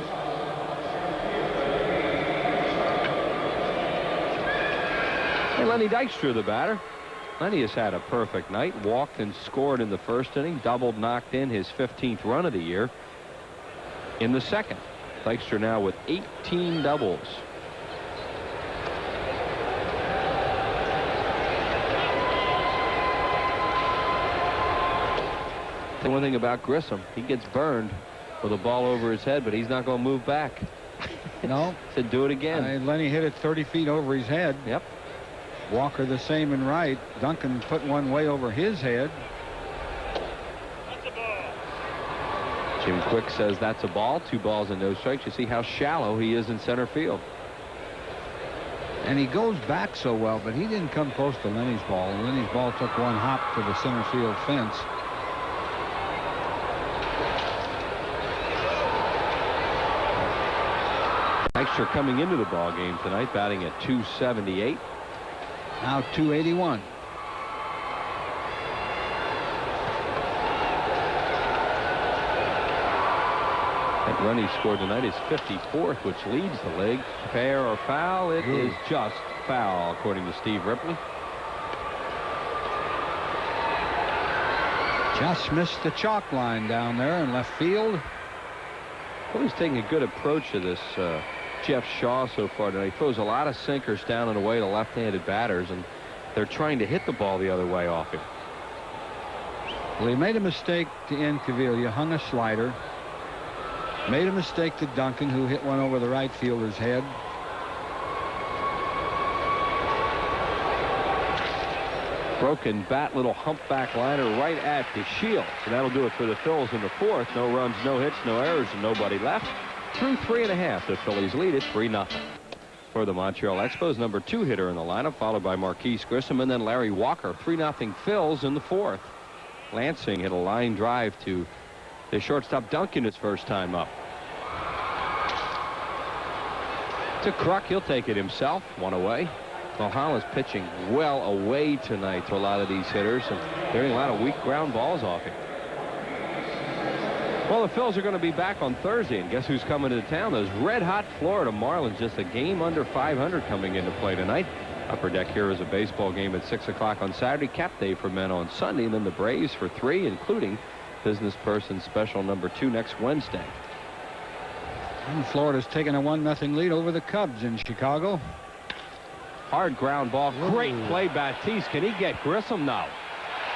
Hey, Lenny Dykstra, the batter. Lenny has had a perfect night. Walked and scored in the 1st inning. Doubled, knocked in his 15th run of the year in the 2nd. Dykstra now with 18 doubles. The one thing about Grissom, he gets burned with a ball over his head, but he's not going to move back. No. Said do it again. Lenny hit it 30 feet over his head. Yep. Walker the same in right. Duncan put one way over his head. Jim Quick says that's a ball. 2 balls and no strikes. You see how shallow he is in center field. And he goes back so well, but he didn't come close to Lenny's ball. Lenny's ball took one hop to the center field fence. Dykstra coming into the ball game tonight, batting at .278. Now .281. That run he scored tonight is 54th, which leads the league. Fair or foul? It is just foul, according to Steve Ripley. Just missed the chalk line down there in left field. Phillies taking a good approach to this. Jeff Shaw so far tonight. He throws a lot of sinkers down and away to left-handed batters, and they're trying to hit the ball the other way off him. Well, he made a mistake to end Cavilla, hung a slider. Made a mistake to Duncan, who hit one over the right fielder's head. Broken bat, little humpback liner right at the shield. So that'll do it for the Phils in the 4th. No runs, no hits, no errors, and nobody left. Through 3.5, the Phillies lead it 3-0. For the Montreal Expos, number 2 hitter in the lineup, followed by Marquise Grissom and then Larry Walker. 3-0 Phils in the 4th. Lansing hit a line drive to the shortstop Duncan his first time up. To Kruk, he'll take it himself. 1 away. Mulholland's pitching well away tonight to a lot of these hitters, and they're getting a lot of weak ground balls off him. Well, the Phils are going to be back on Thursday, and guess who's coming to town? Those red-hot Florida Marlins, just a game under 500 coming into play tonight. Upper Deck here is a baseball game at 6 o'clock on Saturday, cap day for men on Sunday, and then the Braves for 3, including business person special number 2 next Wednesday. And Florida's taking a 1-0 lead over the Cubs in Chicago. Hard ground ball. Great play, Batiste. Can he get Grissom? No.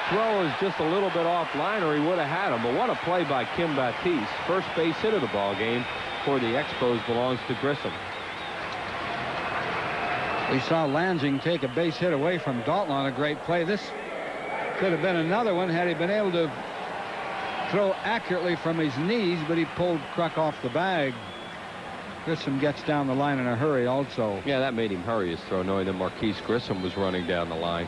Throw is just a little bit offline, or he would have had him. But what a play by Kim Batiste. First base hit of the ball game for the Expos belongs to Grissom. We saw Lansing take a base hit away from Dalton on a great play. This could have been another one had he been able to throw accurately from his knees, but he pulled Kruk off the bag. Grissom gets down the line in a hurry also. Yeah, that made him hurry his throw, knowing that Marquise Grissom was running down the line.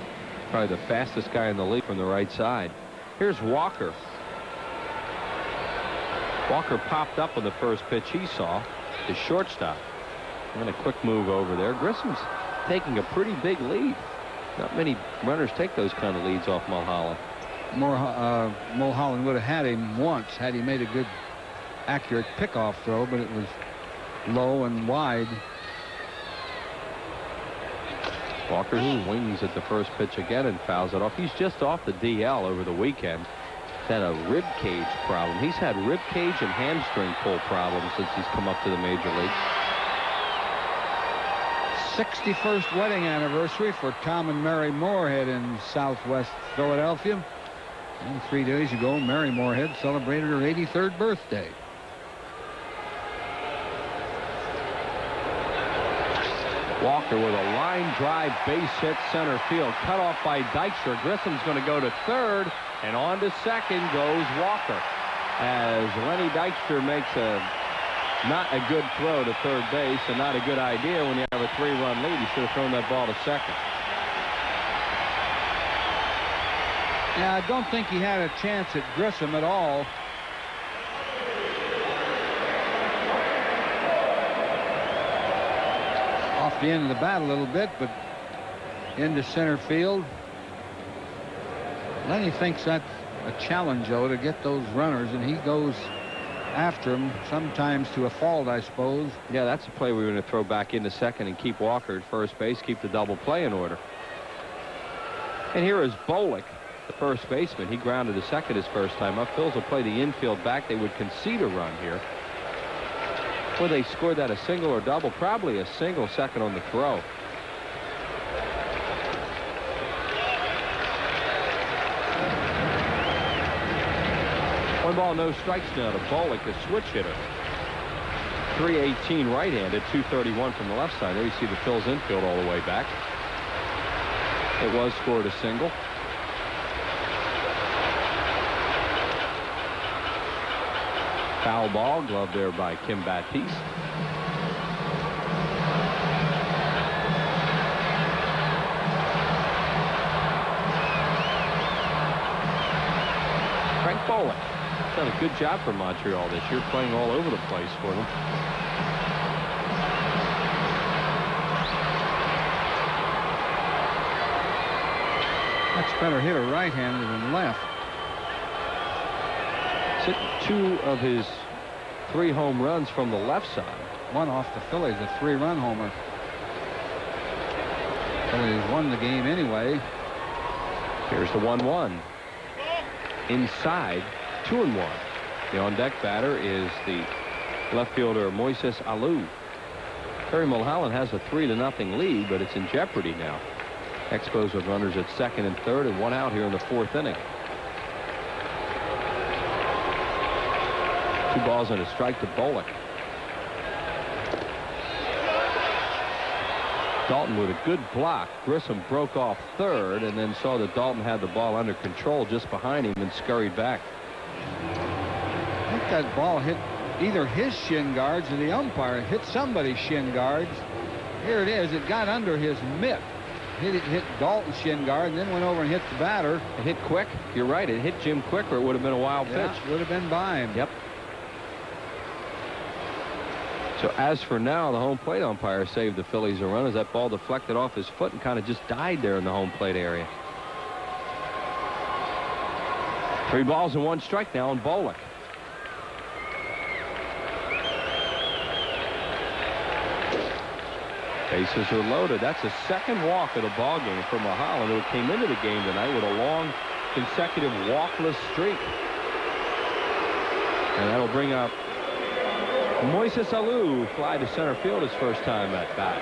Probably the fastest guy in the league from the right side. Here's Walker. Walker popped up on the first pitch he saw. The shortstop. And then a quick move over there. Grissom's taking a pretty big lead. Not many runners take those kind of leads off Mulholland. Mulholland would have had him once had he made a good, accurate pickoff throw, but it was low and wide. Walker, who wings at the first pitch again and fouls it off. He's just off the DL over the weekend. He's had a rib cage problem. He's had rib cage and hamstring pull problems since he's come up to the major leagues. 61st wedding anniversary for Tom and Mary Moorhead in Southwest Philadelphia. And 3 days ago, Mary Moorhead celebrated her 83rd birthday. Walker with a line drive base hit center field, cut off by Dykstra. Grissom's going to go to third, and on to second goes Walker, as Lenny Dykstra makes not a good throw to third base, and not a good idea when you have a 3-run lead. He should have thrown that ball to second. Yeah, I don't think he had a chance at Grissom at all. Off the end of the bat a little bit, but into center field. Lenny thinks that's a challenge, though, to get those runners, and he goes after him, sometimes to a fault, I suppose. Yeah, that's a play we were going to throw back into second and keep Walker at first base, keep the double play in order. And here is Bolick, the first baseman. He grounded to second his first time up. Phils will play the infield back. They would concede a run here. Well, they scored that a single or double, probably a single, second on the throw. 1 ball, no strikes now to Bolek, a switch hitter. 318 right-handed, 231 from the left side. There you see the Phil's infield all the way back. It was scored a single. Foul ball, glove there by Kim Baptiste. Frank Bolek done a good job for Montreal this year, playing all over the place for them. Much better hitter right-handed than left. 2 of his 3 home runs from the left side. One off the Phillies, a 3-run homer. Phillies won the game anyway. Here's the 1-1. Inside, 2-1. The on-deck batter is the left fielder Moises Alou. Terry Mulholland has a 3-0 lead, but it's in jeopardy now. Expos with runners at second and third and 1 out here in the 4th inning. 2 balls and a strike to Bolek. Dalton with a good block. Grissom broke off third and then saw that Dalton had the ball under control just behind him and scurried back. I think that ball hit either his shin guards or the umpire. It hit somebody's shin guards. Here it is. It got under his mitt. Hit Dalton's shin guard and then went over and hit the batter. It hit Quick. You're right. It hit Jim Quick, or it would have been a wild pitch. Would have been by him. Yep. So as for now, the home plate umpire saved the Phillies a run as that ball deflected off his foot and kind of just died there in the home plate area. 3 balls and 1 strike now on Bolek. Bases are loaded. That's the 2nd walk of the ball game for Mulholland, who came into the game tonight with a long consecutive walkless streak. And that'll bring up Moises Alou, fly to center field his first time at bat.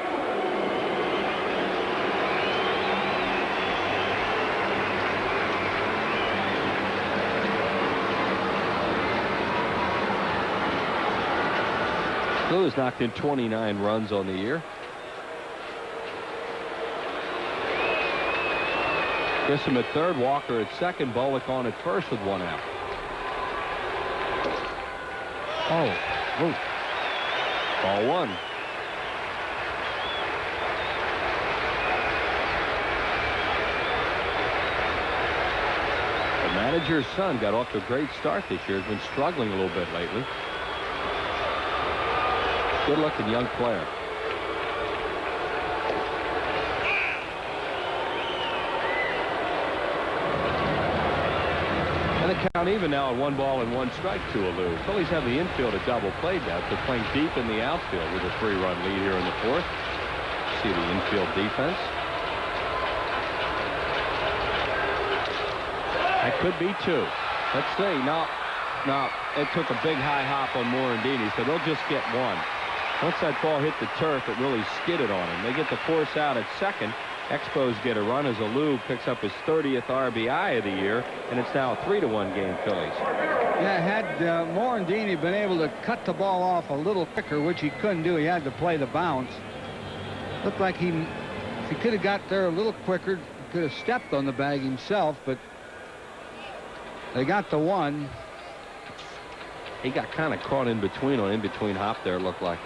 Alou has knocked in 29 runs on the year. Grissom at third, Walker at second, Bolek on at first with 1 out. Oh. Ball 1. The manager's son got off to a great start this year. Has been struggling a little bit lately. Good-looking young player. And the count even now at 1 ball and 1 strike to Alou. Phillies have the infield a double play now. They're playing deep in the outfield with a 3-run lead here in the 4th. See the infield defense. That could be 2. Let's see. No, it took a big high hop on Morandini, so they'll just get 1. Once that ball hit the turf, it really skidded on him. They get the force out at second. Expos get a run as Alou picks up his 30th RBI of the year, and it's now a 3-1 game Phillies. Yeah, had Morandini been able to cut the ball off a little quicker, which he couldn't do, he had to play the bounce. Looked like if he could have got there a little quicker, he could have stepped on the bag himself, but they got the 1. He got kind of caught in between hop there, it looked like.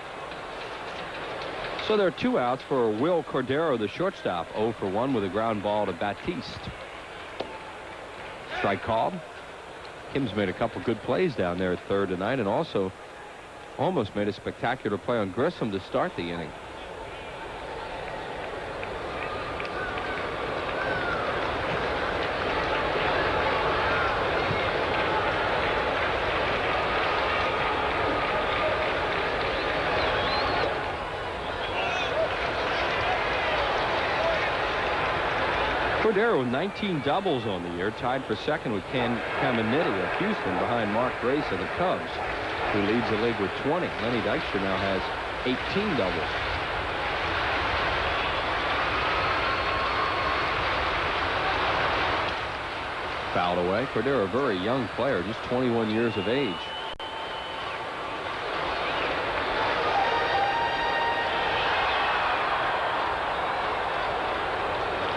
So there are 2 outs for Will Cordero, the shortstop. 0 for 1 with a ground ball to Baptiste. Strike called. Kim's made a couple good plays down there at third tonight, and also almost made a spectacular play on Grissom to start the inning. Cordero with 19 doubles on the year, tied for second with Ken Caminiti of Houston, behind Mark Grace of the Cubs, who leads the league with 20. Lenny Dykstra now has 18 doubles. fouled away. Cordero, a very young player, just 21 years of age.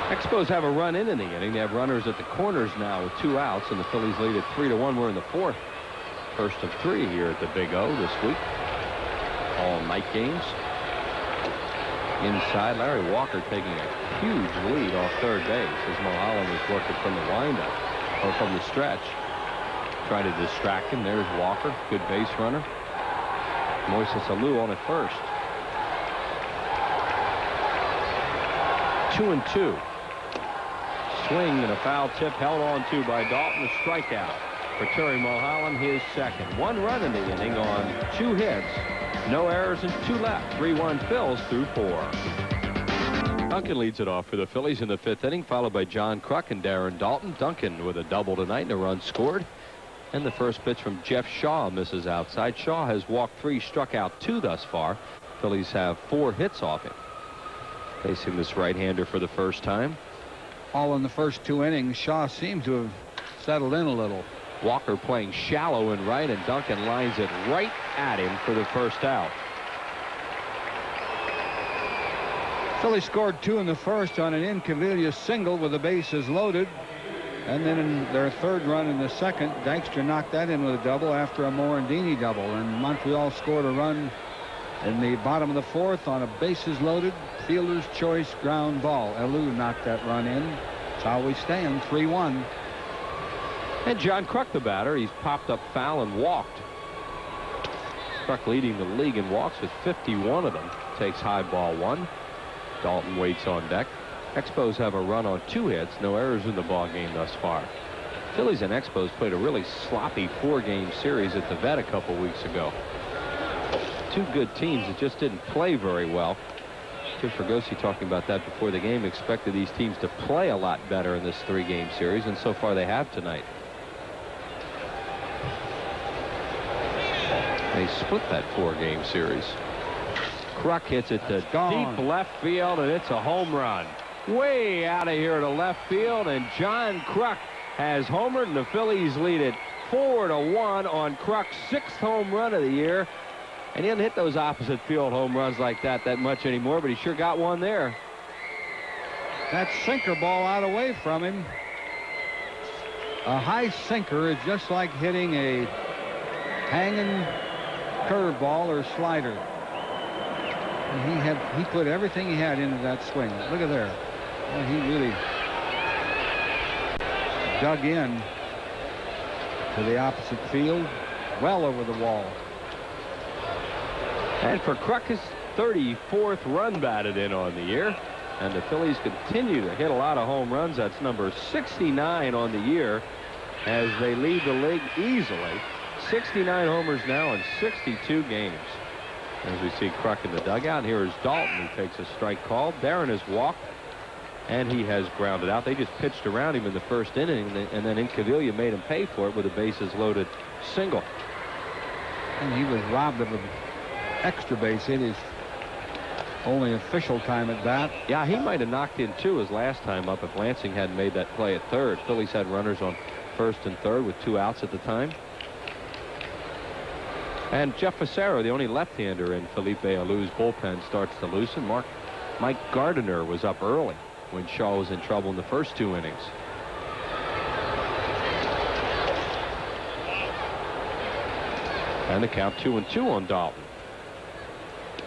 Expos have a run in the inning. They have runners at the corners now with 2 outs, and the Phillies lead at 3-1. We're in the 4th. First of 3 here at the Big O this week. All night games. Inside, Larry Walker taking a huge lead off third base as Mulholland was working from the windup, or from the stretch. Trying to distract him. There's Walker, good base runner. Moises Alou on at first. 2-2. Swing and a foul tip held on to by Dalton. A strikeout for Terry Mulholland, his second. 1 run in the inning on 2 hits. No errors and 2 left. 3-1 Phils through 4. Duncan leads it off for the Phillies in the 5th inning, followed by John Kruk and Darren Dalton. Duncan with a double tonight and a run scored. And the first pitch from Jeff Shaw misses outside. Shaw has walked 3, struck out 2 thus far. Phillies have 4 hits off him. Facing this right-hander for the first time. All in the first 2 innings. Shaw seems to have settled in a little. Walker playing shallow and right, and Duncan lines it right at him for the first out. Phillies scored 2 in the first on an Incaviglia single with the bases loaded. And then in their 3rd run in the 2nd, Dykstra knocked that in with a double after a Morandini double. And Montreal scored a run in the bottom of the 4th on a bases loaded fielder's choice ground ball. Alou knocked that run in. That's how we stand, 3-1. And John Kruk, the batter, he's popped up foul and walked. Kruk leading the league in walks with 51 of them. Takes high ball 1. Dalton waits on deck. Expos have a run on 2 hits. No errors in the ball game thus far. Phillies and Expos played a really sloppy 4-game series at the Vet a couple weeks ago. 2 good teams that just didn't play very well. Jim Fregosi talking about that before the game, expected these teams to play a lot better in this 3-game series, and so far they have tonight. They split that 4-game series. Kruk hits it to deep left field, and it's a home run. Way out of here to left field, and John Kruk has homered, and the Phillies lead it 4-1 on Kruk's 6th home run of the year. And he doesn't hit those opposite field home runs like that much anymore, but he sure got one there. That sinker ball out away from him. A high sinker is just like hitting a hanging curveball or slider. And he put everything he had into that swing. Look at there. Well, he really dug in to the opposite field, well over the wall. And for Kruk, his 34th run batted in on the year. And the Phillies continue to hit a lot of home runs. That's number 69 on the year as they lead the league easily. 69 homers now in 62 games. As we see Kruk in the dugout. And here is Dalton, who takes a strike call. Darren has walked, and he has grounded out. They just pitched around him in the first inning, and then Incaviglia made him pay for it with a bases-loaded single. And he was robbed of an extra base hit his only official time at bat. Yeah, he might have knocked in 2 his last time up if Lansing hadn't made that play at third. Phillies had runners on first and third with 2 outs at the time. And Jeff Facero, the only left-hander in Felipe Alou's bullpen, starts to loosen. Mike Gardiner was up early when Shaw was in trouble in the first 2 innings. And the count 2-2 on Dalton.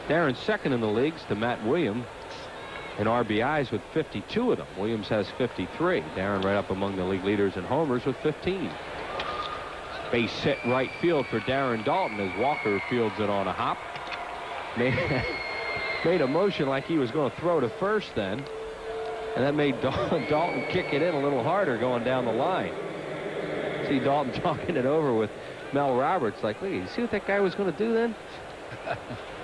Darren's second in the leagues to Matt Williams in RBIs with 52 of them. Williams has 53. Darren right up among the league leaders in homers with 15. Base hit right field for Darren Dalton as Walker fields it on a hop. Made a motion like he was going to throw to first then. And that made Dalton kick it in a little harder going down the line. See Dalton talking it over with Mel Roberts like, look, you see what that guy was going to do then?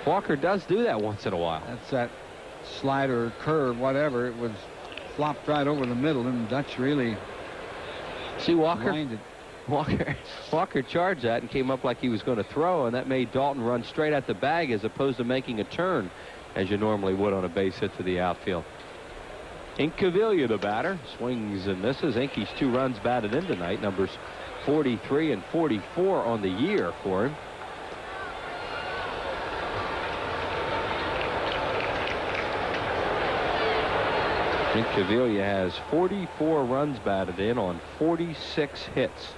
Walker does do that once in a while. That's that slider, curve, whatever. It was flopped right over the middle, and Dutch really see Walker. Blinded. Walker charged that and came up like he was going to throw, and that made Dalton run straight at the bag as opposed to making a turn as you normally would on a base hit to the outfield. Incaviglia, the batter, swings and misses. Inky's 2 runs batted in tonight. Numbers 43 and 44 on the year for him. Incaviglia has 44 runs batted in on 46 hits.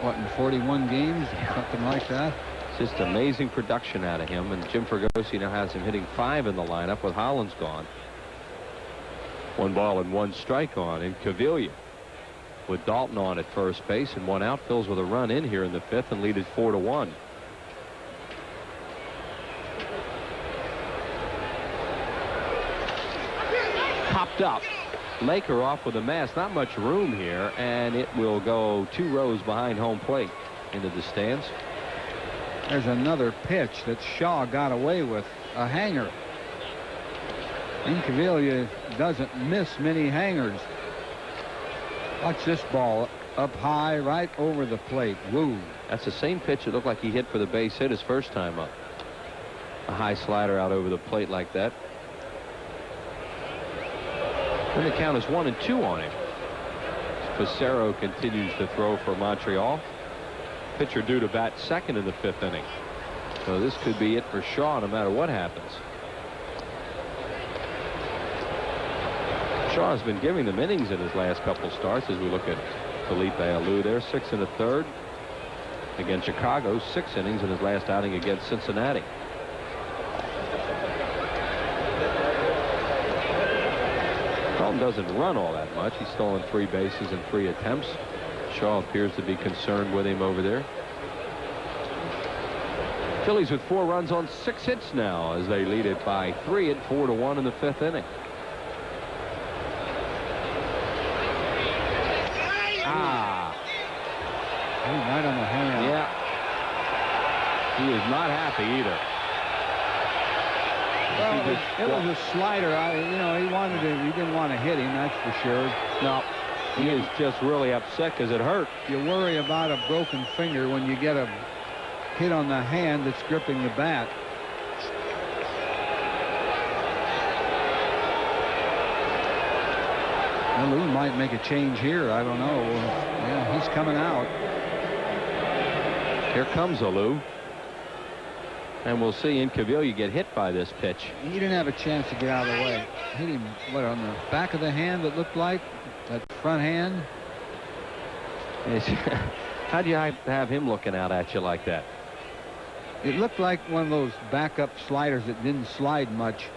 What, in 41 games? Something like that? It's just amazing production out of him, and Jim Fregosi now has him hitting 5 in the lineup with Hollins gone. 1 ball and 1 strike on Incaviglia. With Dalton on at first base and 1 out, Phils with a run in here in the 5th and lead it 4-1. Popped up. Laker off with a mass. Not much room here, and it will go 2 rows behind home plate into the stands. There's another pitch that Shaw got away with. A hanger. Incaviglia doesn't miss many hangers. Watch this ball up high right over the plate. Woo. That's the same pitch that looked like he hit for the base hit his first time up. A high slider out over the plate like that. And the count is 1-2 on him. Facero continues to throw for Montreal. Pitcher due to bat second in the 5th inning. So this could be it for Shaw no matter what happens. Shaw has been giving them innings in his last couple starts as we look at Felipe Alou there. 6 1/3 against Chicago. 6 innings in his last outing against Cincinnati. Dalton doesn't run all that much. He's stolen 3 bases in 3 attempts. Shaw appears to be concerned with him over there. Phillies with 4 runs on 6 hits now as they lead it by 3 at 4-1 in the 5th inning. Right on the hand. Yeah. He is not happy either. Well, it was a slider. He didn't want to hit him, that's for sure. No, he is just really upset because it hurt. You worry about a broken finger when you get a hit on the hand that's gripping the bat. Well, Lou might make a change here. I don't know. Yeah, he's coming out. Here comes Alou. And we'll see Incaviglia get hit by this pitch. He didn't have a chance to get out of the way. Hit him, what, on the back of the hand that looked like? That front hand? How'd you have him looking out at you like that? It looked like one of those backup sliders that didn't slide much.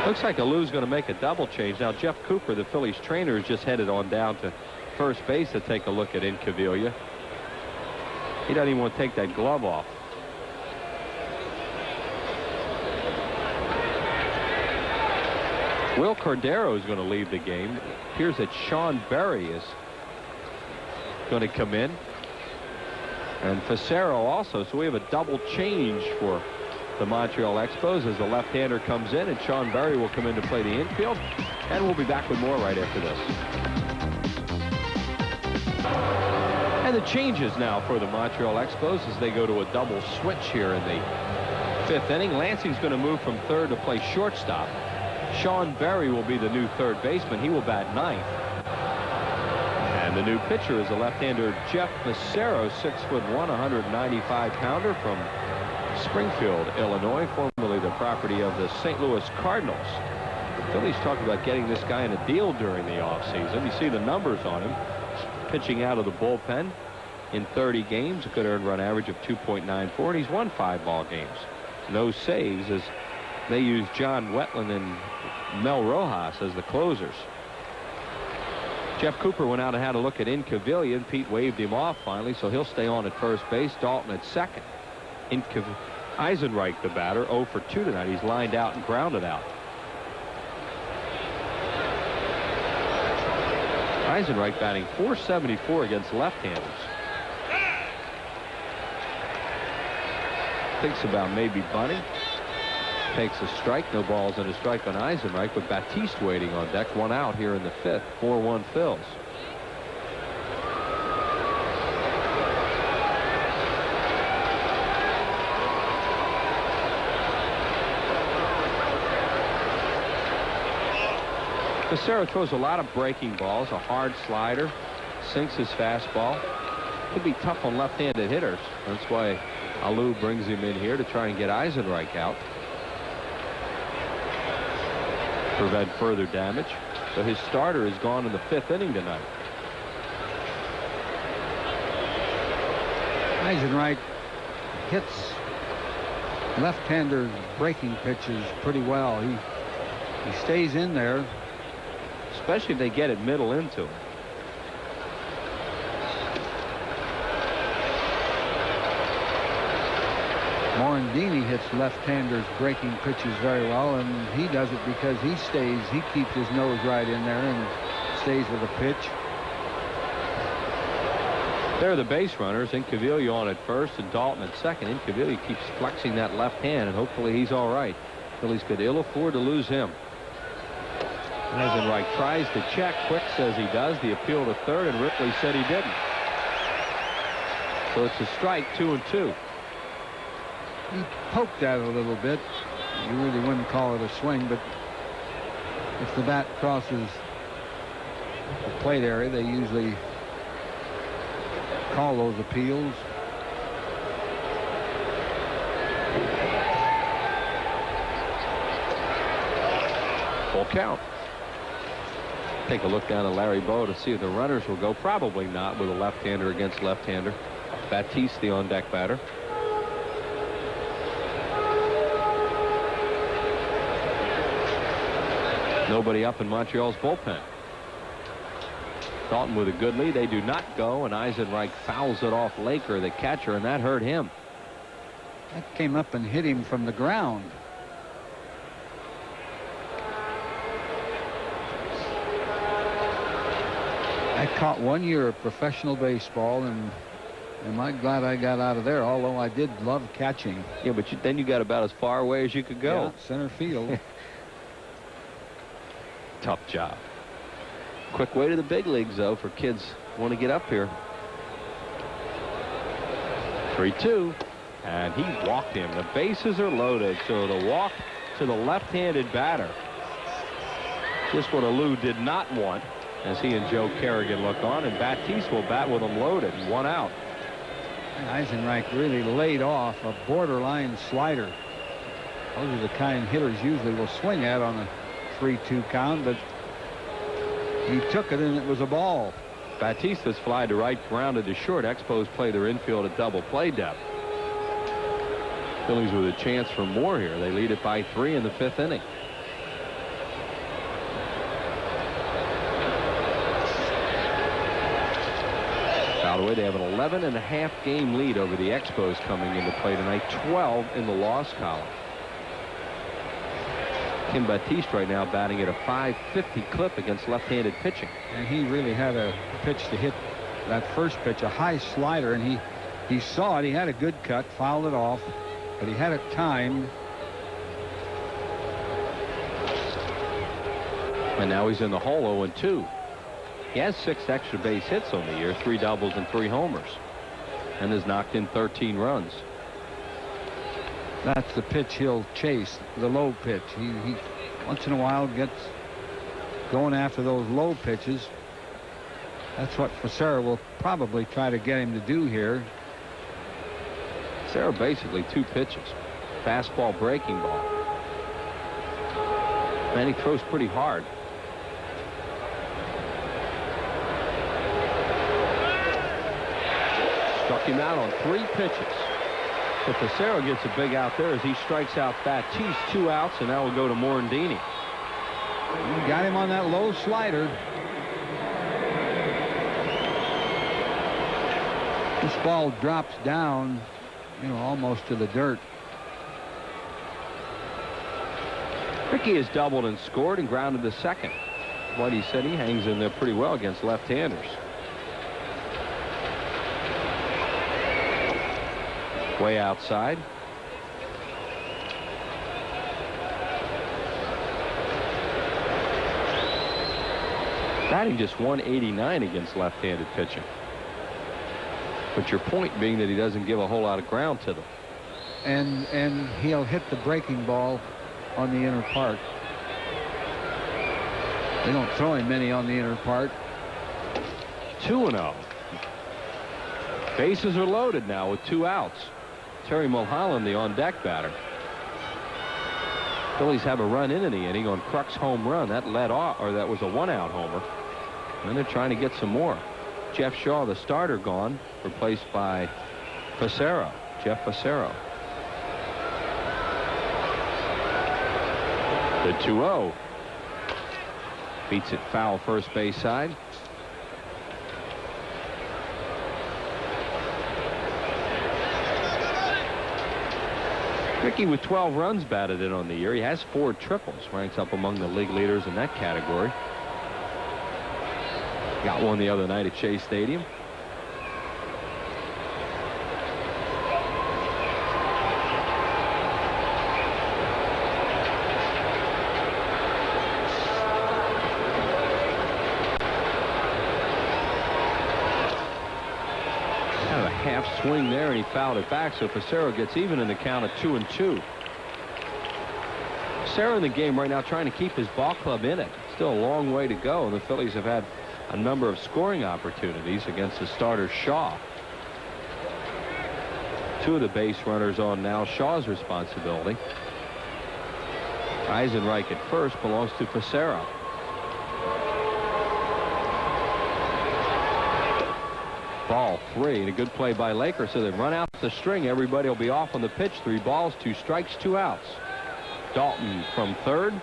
Looks like Alou's going to make a double change. Now, Jeff Cooper, the Phillies trainer, is just headed on down to first base to take a look at Incaviglia. He doesn't even want to take that glove off. Will Cordero is going to leave the game. It appears that Sean Berry is going to come in. And Facero also. So we have a double change for the Montreal Expos as the left-hander comes in, and Sean Berry will come in to play the infield. And we'll be back with more right after this. And the changes now for the Montreal Expos as they go to a double switch here in the 5th inning. Lansing's going to move from third to play shortstop. Sean Berry will be the new third baseman. He will bat 9th. And the new pitcher is the left-hander Jeff Facero, 6'1", 195-pounder from Springfield, Illinois, formerly the property of the St. Louis Cardinals. The Phillies talked about getting this guy in a deal during the offseason. You see the numbers on him. Pitching out of the bullpen in 30 games, a good earned run average of 2.94, and he's won 5 ball games. No saves as they use John Wetland and Mel Rojas as the closers. Jeff Cooper went out and had a look at Incaviglia, and Pete waved him off finally, so he'll stay on at first base. Dalton at second. Eisenreich, the batter, 0 for 2 tonight. He's lined out and grounded out. Eisenreich batting .474 against left-handers. Thinks about maybe bunting. Takes a strike. No balls and a strike on Eisenreich, with Batiste waiting on deck. 1 out here in the 5th. 4-1 Phils. Facero throws a lot of breaking balls, a hard slider, sinks his fastball. Could be tough on left-handed hitters. That's why Alou brings him in here to try and get Eisenreich out. Prevent further damage. So his starter is gone in the 5th inning tonight. Eisenreich hits left-hander breaking pitches pretty well. He stays in there. Especially if they get it middle into him. Morandini hits left-handers breaking pitches very well, and he does it because he keeps his nose right in there and stays with the pitch. There are the base runners. Incaviglia on at first and Dalton at second. Incaviglia keeps flexing that left hand, and hopefully he's all right. Phillies could ill afford to lose him. Eisenreich tries to check. Quick says he does. The appeal to third, and Ripley said he didn't. So it's a strike, 2-2. He poked at it a little bit. You really wouldn't call it a swing, but if the bat crosses the plate area, they usually call those appeals. Full count. Take a look down at Larry Bow to see if the runners will go. Probably not with a left-hander against left-hander. Batiste, the on-deck batter. Nobody up in Montreal's bullpen. Dalton with a good lead. They do not go, and Eisenreich fouls it off Laker, the catcher, and that hurt him. That came up and hit him from the ground. I caught 1 year of professional baseball, and am I glad I got out of there, although I did love catching. Yeah, but then you got about as far away as you could go. Yeah, center field. Tough job. Quick way to the big leagues, though, for kids who want to get up here. 3-2, and he walked him. The bases are loaded, so the walk to the left-handed batter. Just what Alou did not want, as he and Joe Kerrigan look on, and Batiste will bat with them loaded, and 1 out. Eisenreich really laid off a borderline slider. Those are the kind hitters usually will swing at on a 3-2 count, but he took it and it was a ball. Batista's fly to right, grounded to short. Expos play their infield at double play depth. Phillies with a chance for more here. They lead it by 3 in the 5th inning. By the way, they have an 11.5 game lead over the Expos coming into play tonight. 12 in the loss column. Tim Batiste right now batting at a .550 clip against left-handed pitching. And he really had a pitch to hit that first pitch, a high slider, and he saw it. He had a good cut, fouled it off, but he had it timed. And now he's in the hole, 0-2. He has 6 extra base hits on the year, 3 doubles and 3 homers, and has knocked in 13 runs. That's the pitch he'll chase, the low pitch. He once in a while gets going after those low pitches. That's what Facero will probably try to get him to do here. Facero basically 2 pitches. Fastball, breaking ball. And he throws pretty hard. Struck him out on 3 pitches. But Facero gets a big out there as he strikes out Batiste. 2 outs, and now we'll go to Morandini. He got him on that low slider. This ball drops down, almost to the dirt. Rickey has doubled and scored and grounded to second. What he said, he hangs in there pretty well against left-handers. Way outside. Batting just .189 against left-handed pitching. But your point being that he doesn't give a whole lot of ground to them. And he'll hit the breaking ball on the inner part. They don't throw him many on the inner part. 2-0. Bases are loaded now with 2 outs. Terry Mulholland, the on-deck batter. Phillies have a run in the inning on Kruk's home run. That led off, or that was a 1-out homer. And they're trying to get some more. Jeff Shaw, the starter, gone, replaced by Facero, Jeff Facero. The 2-0. Beats it foul first base side. Rickey with 12 runs batted in on the year. He has 4 triples. Ranks up among the league leaders in that category. Got one the other night at Shea Stadium. Half swing there, and he fouled it back, so Facero gets even in the count of 2-2. Facero in the game right now trying to keep his ball club in it. Still a long way to go, and the Phillies have had a number of scoring opportunities against the starter Shaw. 2 of the base runners on now. Shaw's responsibility. Eisenreich at first belongs to Facero. Ball 3, and a good play by Laker, so they run out the string. Everybody will be off on the pitch. 3 balls, 2 strikes, 2 outs. Dalton from third.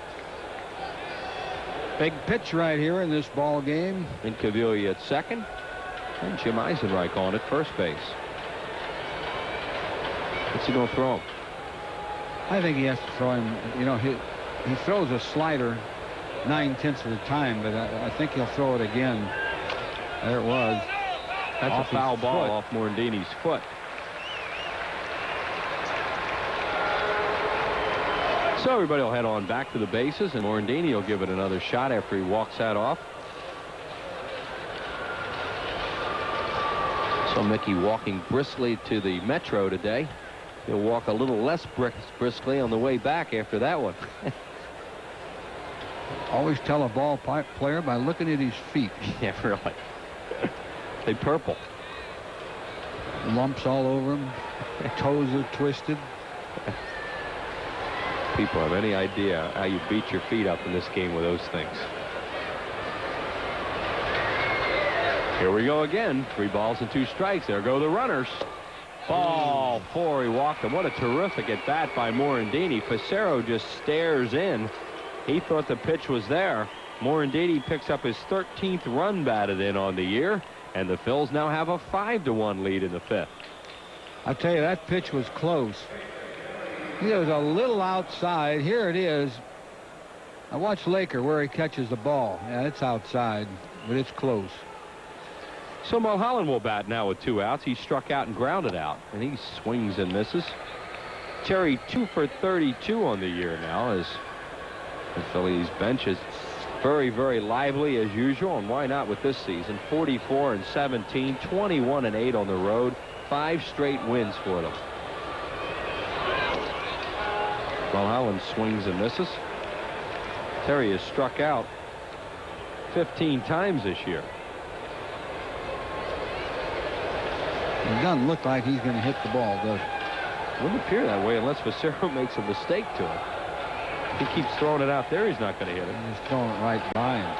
Big pitch right here in this ball game. Incaviglia at second, and Jim Eisenreich on at first base. What's he going to throw him? I think he has to throw him. You know, he throws a slider 9/10 of the time, but I think he'll throw it again. There it was. That's a foul ball off Morandini's foot. So everybody will head on back to the bases, and Morandini will give it another shot after he walks that off. So Mickey walking briskly to the Metro today. He'll walk a little less briskly on the way back after that one. Always tell a ball player by looking at his feet. Yeah, really. They purple. Lumps all over him. Toes are twisted. People have any idea how you beat your feet up in this game with those things. Here we go again. 3 balls and 2 strikes. There go the runners. Ball 4. He walked them. What a terrific at bat by Morandini. Facero just stares in. He thought the pitch was there. Morandini picks up his 13th run batted in on the year. And the Phils now have a 5-1 lead in the 5th. I'll tell you, that pitch was close. He was a little outside. Here it is. I watched Laker where he catches the ball. Yeah, it's outside, but it's close. So Mulholland will bat now with 2 outs. He struck out and grounded out, and he swings and misses. Terry 2 for 32 on the year now, as the Phillies bench is very, very lively as usual, and why not with this season? 44-17, 21-8 on the road, 5 straight wins for them. Mulholland swings and misses. Terry has struck out 15 times this year. It doesn't look like he's going to hit the ball, does it? Wouldn't appear that way unless Facero makes a mistake to it. If he keeps throwing it out there, he's not going to hit it. He's throwing it right by him.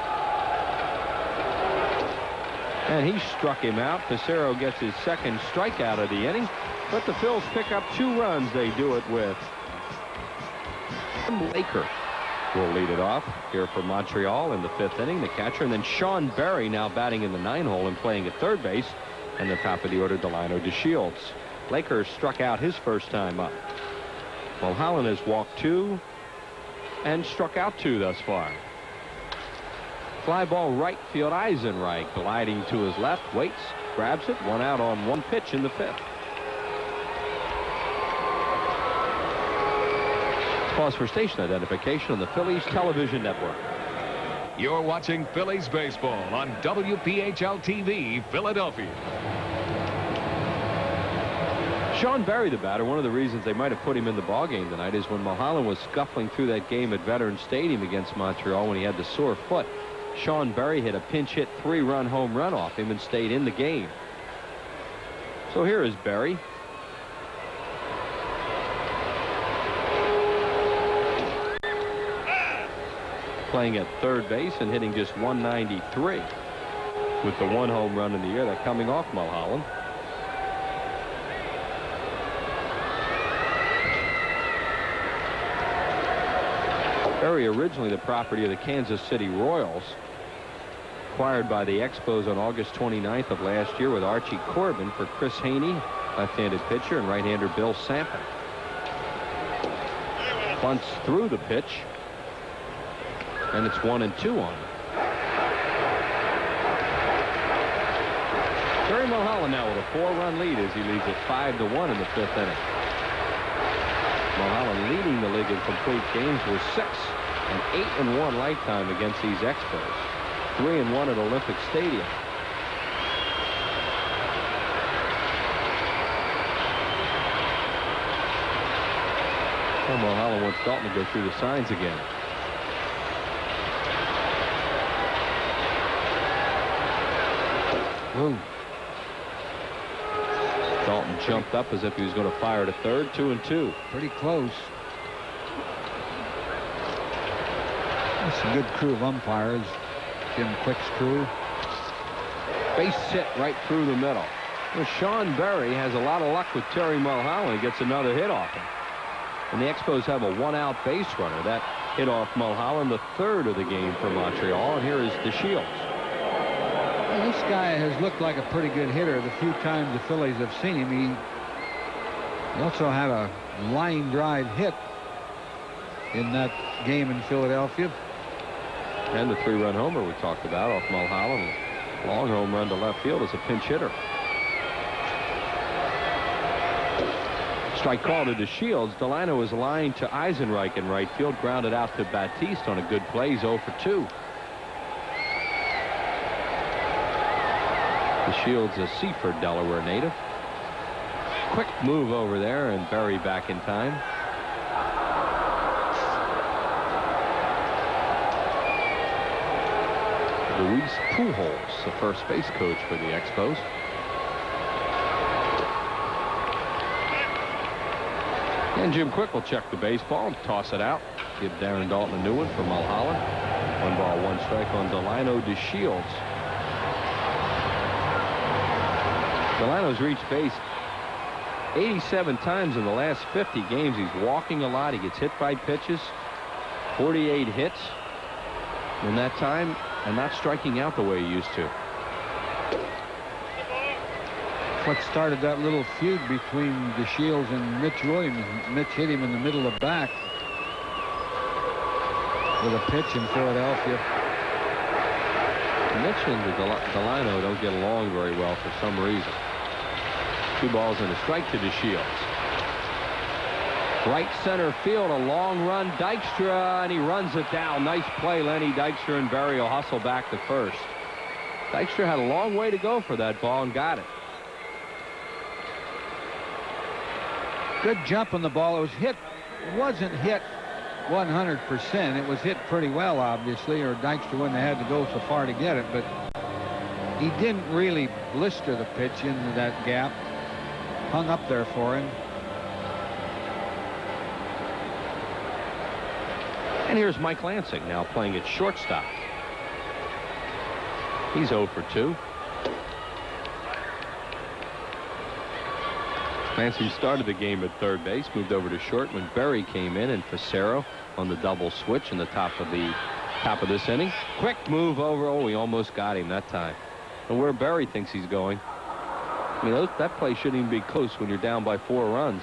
And he struck him out. Facero gets his 2nd strikeout of the inning. But the Phils pick up 2 runs. They do it with Laker will lead it off here for Montreal in the 5th inning, the catcher. And then Sean Berry now batting in the 9 hole and playing at third base. And the top of the order, Delino DeShields. Laker struck out his first time up. Mulholland has walked 2 and struck out 2 thus far. Fly ball right field. Eisenreich gliding to his left, waits, grabs it. 1 out on 1 pitch in the 5th. Pause for station identification on the Phillies television network. You're watching Phillies baseball on WPHL TV, Philadelphia. Sean Berry, the batter, one of the reasons they might have put him in the ballgame tonight is when Mulholland was scuffling through that game at Veterans Stadium against Montreal when he had the sore foot. Sean Berry hit a pinch hit 3-run home run off him and stayed in the game. So here is Berry. Playing at third base and hitting just 193 with the 1 home run in the year, that coming off Mulholland. Berry, originally the property of the Kansas City Royals, acquired by the Expos on August 29th of last year with Archie Corbin for Chris Haney, left-handed pitcher, and right-hander Bill Sampa. Bunts through the pitch, and it's 1-2 on him. Terry Mulholland now with a 4-run lead as he leads it 5-1 in the 5th inning. Mulholland leading the league in complete games with 6 and 8-1 lifetime against these Expos. 3-1 at Olympic Stadium. Well, Mulholland wants Dalton to go through the signs again. Ooh. Dalton jumped up as if he was going to fire to third. 2-2. Pretty close. That's a good crew of umpires. Jim Quick's crew. Base hit right through the middle. Well, Sean Berry has a lot of luck with Terry Mulholland. He gets another hit off him. And the Expos have a 1-out base runner. That hit off Mulholland, the 3rd of the game for Montreal. And here is DeShields. Well, this guy has looked like a pretty good hitter the few times the Phillies have seen him. He also had a line drive hit in that game in Philadelphia. And the 3-run homer we talked about off Mulholland. Long home run to left field as a pinch hitter. Strike call to DeShields. Delano is lined to Eisenreich in right field. Grounded out to Batiste on a good play. He's 0 for 2. DeShields, a Seaford, Delaware native. Quick move over there, and Berry back in time. Luis Pujols, the first base coach for the Expos. And Jim Quick will check the baseball and toss it out. Give Darren Dalton a new one for Mulholland. 1 ball, 1 strike on Delano DeShields. Delano's reached base 87 times in the last 50 games. He's walking a lot. He gets hit by pitches. 48 hits in that time, and not striking out the way he used to. What started that little feud between DeShields and Mitch Williams. Mitch hit him in the middle of back with a pitch in Philadelphia. Mitch and Delano don't get along very well for some reason. 2 balls and a strike to DeShields. Right center field, a long run. Dykstra, and he runs it down. Nice play, Lenny Dykstra, and Berry will hustle back to first. Dykstra had a long way to go for that ball and got it. Good jump on the ball. It was hit. Wasn't hit 100%. It was hit pretty well, obviously, or Dykstra wouldn't have had to go so far to get it, but he didn't really blister the pitch into that gap. Hung up there for him. And here's Mike Lansing now playing at shortstop. He's 0 for 2. Lansing started the game at third base, moved over to short when Berry came in, and Facero on the double switch in the top of this inning. Quick move over. Oh, he almost got him that time. And where Berry thinks he's going. I mean, that play shouldn't even be close when you're down by 4 runs.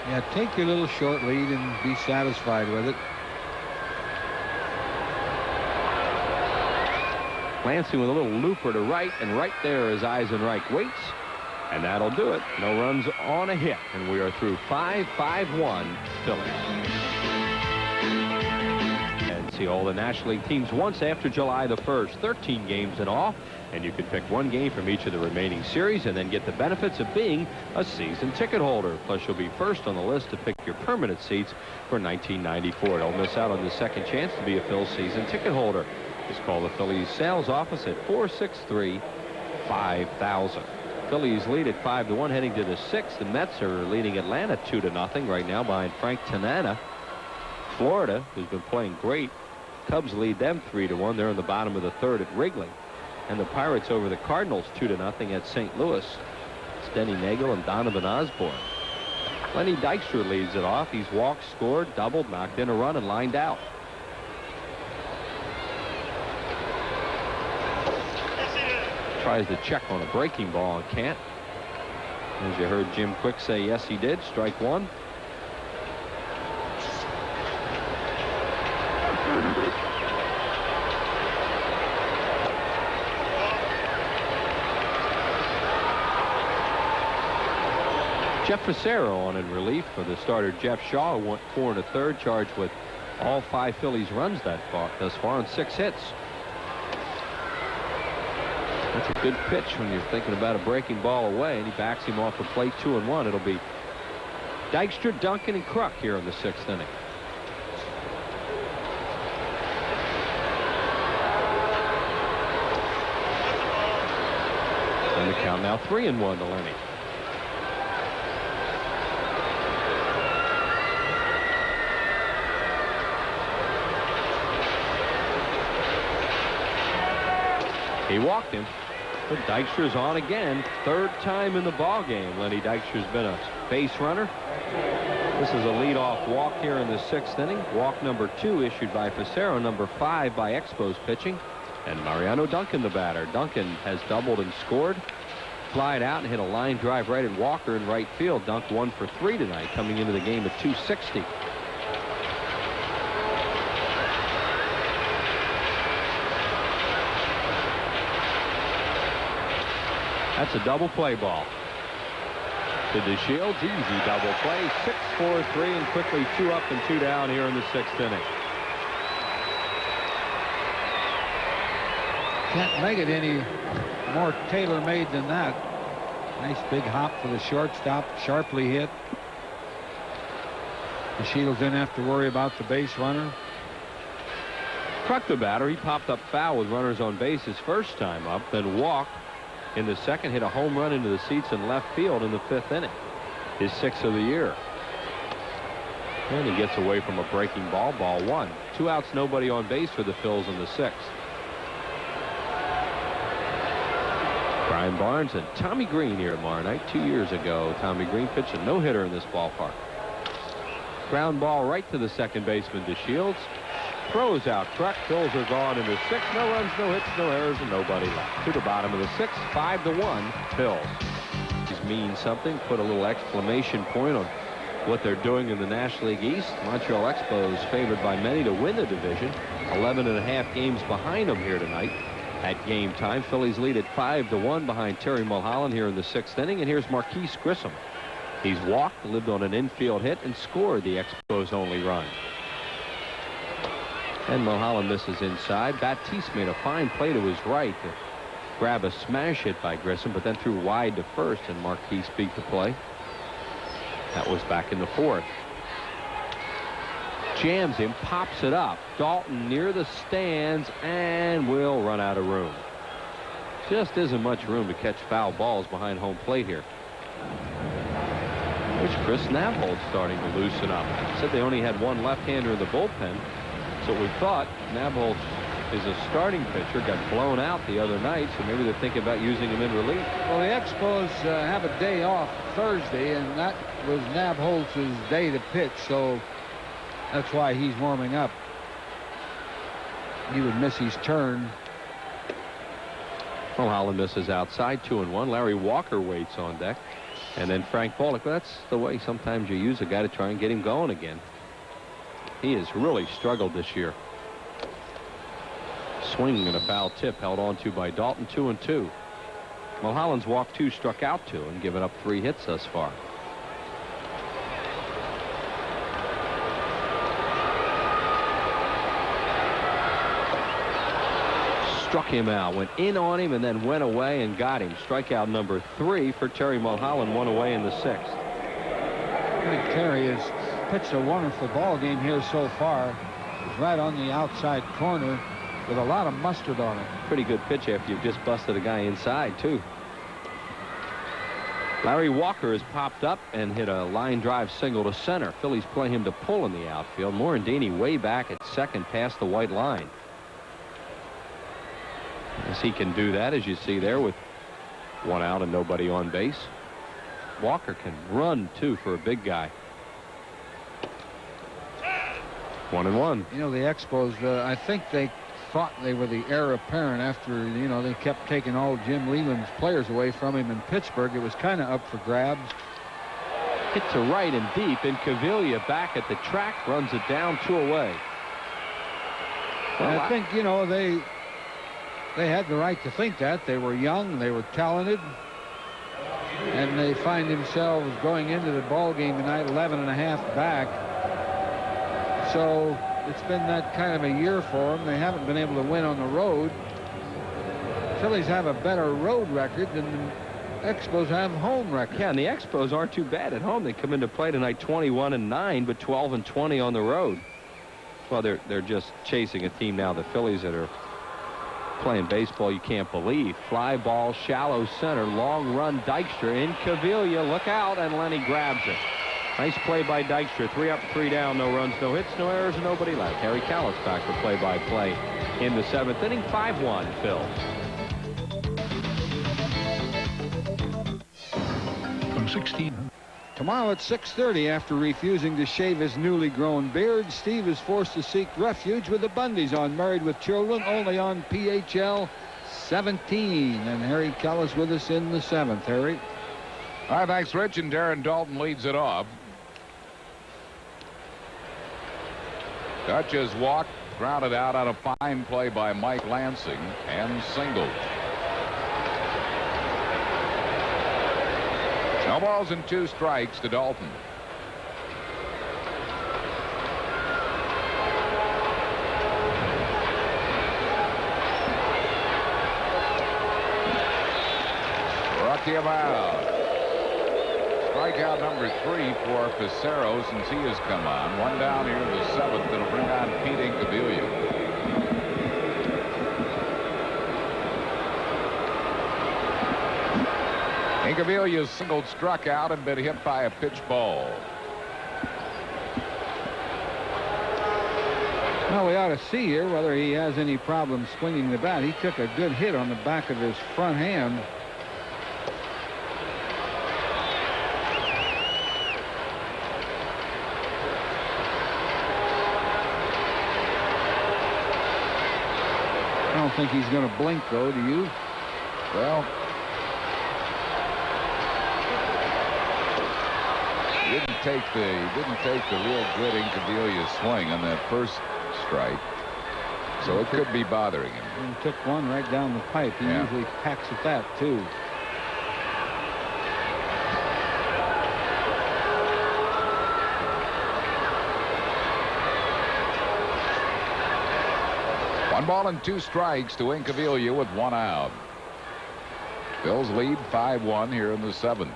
Yeah, take your little short lead and be satisfied with it. Lansing with a little looper to right, and right there is Eisenreich waits, and that'll do it. No runs on a hit, and we are through 5-5-1 Phillies. And See all the National League teams once after July the 1st. 13 games in all, and you can pick one game from each of the remaining series and then get the benefits of being a season ticket holder. Plus, you'll be first on the list to pick your permanent seats for 1994. Don't miss out on the second chance to be a Phil's season ticket holder. Just call the Phillies sales office at 463-5000. Phillies lead at 5-1 heading to the 6th. The Mets are leading Atlanta 2-0 right now behind Frank Tanana. Florida, who's been playing great, Cubs lead them 3-1. They're in the bottom of the 3rd at Wrigley. And the Pirates over the Cardinals 2-0 at St. Louis. It's Denny Nagel and Donovan Osborne. Lenny Dykstra leads it off. He's walked, scored, doubled, knocked in a run, and lined out. Tries to check on a breaking ball and can't. As you heard Jim Quick say, yes, he did. Strike one. Jeff Facero on in relief for the starter Jeff Shaw, who went 4 1/3, charged with all 5 Phillies runs thus far on 6 hits. That's a good pitch when you're thinking about a breaking ball away, and he backs him off the plate 2-1. It'll be Dykstra, Duncan, and Kruk here in the 6th inning. And the count now 3-1 to Lenny. He walked him, but Dykstra's on again. 3rd time in the ball game. Lenny Dykstra's been a base runner. This is a leadoff walk here in the 6th inning. Walk number 2 issued by Facero, number 5 by Expos pitching, and Mariano Duncan the batter. Duncan has doubled and scored, flied out and hit a line drive right at Walker in right field. Dunk 1 for 3 tonight, coming into the game at 260. That's a double play ball. To DeShields, easy double play. 6-4-3, and quickly 2 up and 2 down here in the 6th inning. Can't make it any more tailor-made than that. Nice big hop for the shortstop, sharply hit. DeShields didn't have to worry about the base runner. Kruk the batter, he popped up foul with runners on base his first time up, then walked in the 2nd, hit a home run into the seats in left field in the 5th inning. His 6th of the year. And he gets away from a breaking ball, ball 1. 2 outs, nobody on base for the Phils in the 6th. Brian Barnes and Tommy Green here tomorrow night. 2 years ago, Tommy Green pitched a no-hitter in this ballpark. Ground ball right to the second baseman, DeShields. Throws out Kruk. Phils are gone in the 6th. No runs, no hits, no errors, and nobody left. To the bottom of the 6th, 5-1 Phils. These mean something. Put a little exclamation point on what they're doing in the National League East. Montreal Expos favored by many to win the division. 11.5 games behind them here tonight at game time. Phillies lead at 5-1 behind Terry Mulholland here in the 6th inning. And here's Marquise Grissom. He's walked, lived on an infield hit, and scored the Expos' only run. And Mulholland misses inside. Baptiste made a fine play to his right to grab a smash hit by Grissom, but then threw wide to first, and Marquise beat the play. That was back in the 4th. Jams him, pops it up. Dalton near the stands and will run out of room. Just isn't much room to catch foul balls behind home plate here. Which Chris Navhol's starting to loosen up. Said they only had one left-hander in the bullpen. So we thought. Navholz is a starting pitcher, got blown out the other night, so maybe they're thinking about using him in relief. Well, the Expos have a day off Thursday, and that was Navholz's day to pitch, so that's why he's warming up. He would miss his turn. Mulholland misses outside, 2-1. Larry Walker waits on deck. And then Frank Pollock. That's the way sometimes you use a guy to try and get him going again. He has really struggled this year. Swinging and a foul tip held on to by Dalton. 2-2. Mulholland's walked 2, struck out 2, and given up 3 hits thus far. struck him out, went in on him, and then went away and got him. Strikeout number 3 for Terry Mulholland, one away in the 6th. I think Terry has pitched a wonderful ball game here so far. He's right on the outside corner with a lot of mustard on it. Pretty good pitch after you've just busted a guy inside, too. Larry Walker has popped up and hit a line drive single to center. Phillies play him to pull in the outfield. Morandini way back at second past the white line. As he can do that, as you see there, with 1 out and nobody on base. Walker can run, too, for a big guy. 1-1. You know, the Expos, I think they thought they were the heir apparent after, you know, they kept taking all Jim Leland's players away from him in Pittsburgh. It was kind of up for grabs. Hit to right and deep, and Cavilla back at the track runs it down 2 away. Well, I think, you know, they had the right to think that. They were young, they were talented, and they find themselves going into the ball game tonight 11.5 back. So it's been that kind of a year for them. They haven't been able to win on the road. Phillies have a better road record than the Expos have home record. Yeah, and the Expos aren't too bad at home. They come into play tonight 21-9, but 12-20 on the road. Well, they're just chasing a team now, the Phillies, that are playing baseball you can't believe. Fly ball, shallow center, long run, Dykstra in Cavilla. Look out, and Lenny grabs it. Nice play by Dykstra. 3 up, 3 down, no runs, no hits, no errors, and nobody left. Harry Callis back for play-by-play in the 7th inning. 5-1, Phil. From 16. Tomorrow at 6:30, after refusing to shave his newly grown beard, Steve is forced to seek refuge with the Bundys on Married with Children, only on PHL 17. And Harry Callis with us in the 7th. Harry. All right, thanks, Rich. And Darren Dalton leads it off. Dutch's walk, grounded out on a fine play by Mike Lansing, and singled. No balls and 2 strikes to Dalton. Struck him out. Strikeout number 3 for Pissarro since he has come on. 1 down here in the 7th. That'll bring on Pete Incaviglia. Incaviglia's singled, struck out, and been hit by a pitch ball. Well, we ought to see here whether he has any problem swinging the bat. He took a good hit on the back of his front hand. I don't think he's going to blink, though, do you? Well, he didn't take the real good Incaviglia swing on that first strike, so it could be bothering him. And took one right down the pipe. He usually packs at that, too. One ball and 2 strikes to Incaviglia with 1 out. Bills lead 5-1 here in the 7th.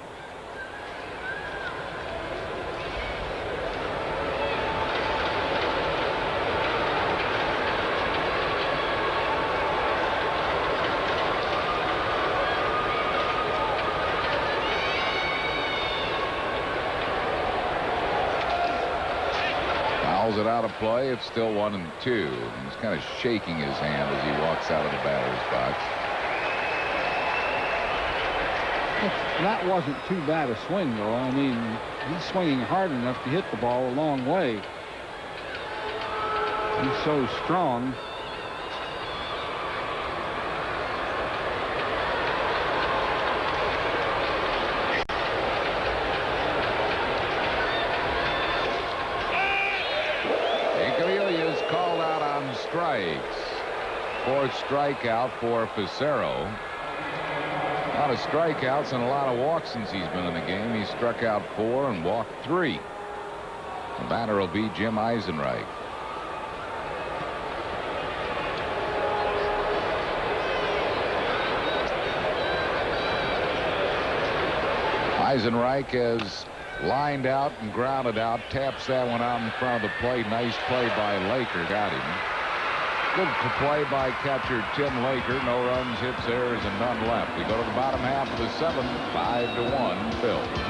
It out of play. It's still 1-2. He's kind of shaking his hand as he walks out of the batter's box. That wasn't too bad a swing, though. I mean, he's swinging hard enough to hit the ball a long way. He's so strong. Strikes. 4th strikeout for Pissarro. A lot of strikeouts and a lot of walks since he's been in the game. He struck out 4 and walked 3. The batter will be Jim Eisenreich. Eisenreich has lined out and grounded out. Taps that one out in front of the plate. Nice play by Laker. Got him. Good play by catcher Tim Laker. No runs, hits, errors, and none left. We go to the bottom half of the seventh. 5-1 Phillies.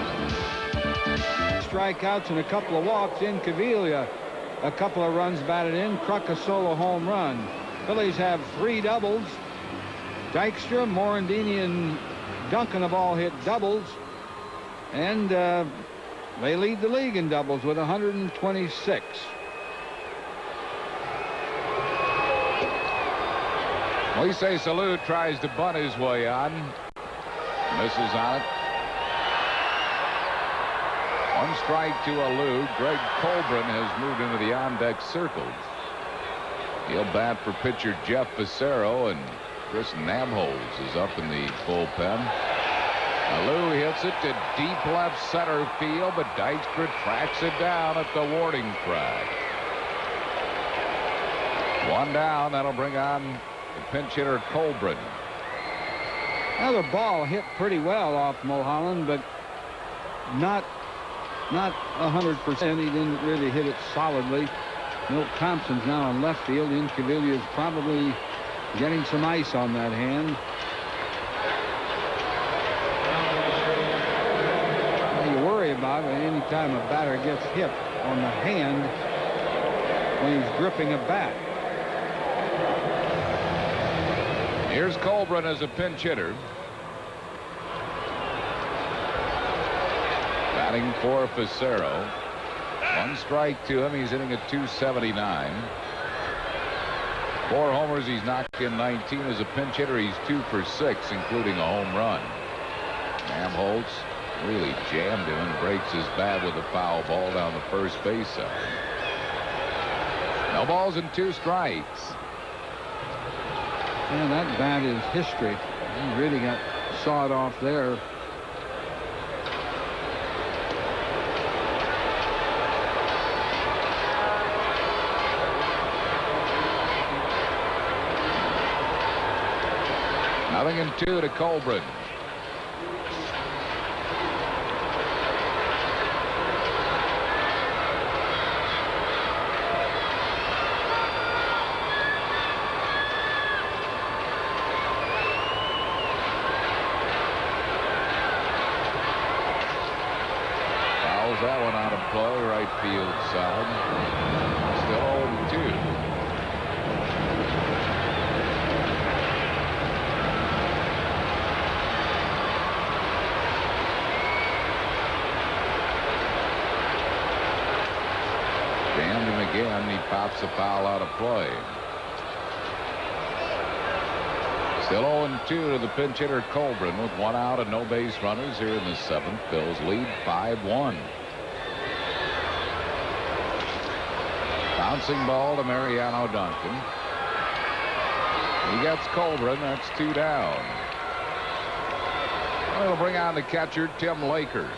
Strikeouts and a couple of walks in Cavilla. A couple of runs batted in. Kruk a solo home run. Phillies have 3 doubles. Dykstra, Morandini, and Duncan have all hit doubles. And they lead the league in doubles with 126. Moises Alou tries to bunt his way on. Misses on it. 1 strike to Alou. Greg Colbrin has moved into the on-deck circles. He'll bat for pitcher Jeff Facero, and Chris Nabholz is up in the bullpen. Alou hits it to deep left center field, but Dykstra tracks it down at the warning track. 1 down. That'll bring on the pinch hitter Colbrin. Another ball hit pretty well off Mulholland, but not 100%. He didn't really hit it solidly. Milt Thompson's now in left field. Incaviglia's probably getting some ice on that hand. You worry about it any time a batter gets hit on the hand when he's gripping a bat. Here's Colbrin as a pinch hitter. Batting for Facero. 1 strike to him. He's hitting at .279. 4 homers. He's knocked in 19 as a pinch hitter. He's 2 for 6, including a home run. Nabholz really jammed him and breaks his bat with a foul ball down the first base side. No balls and 2 strikes. Yeah, that bat is history. He really got sawed off there. Nothing in 2 to Colbrin. Fouls that one out of play, right field side. Still 0-2. Again, he pops a foul out of play. Still 0-2 to the pinch hitter Colbrin with 1 out and no base runners here in the 7th. Phillies lead 5-1. Bouncing ball to Mariano Duncan. He gets Colbrin. That's 2 down. It'll bring on the catcher Tim Laker.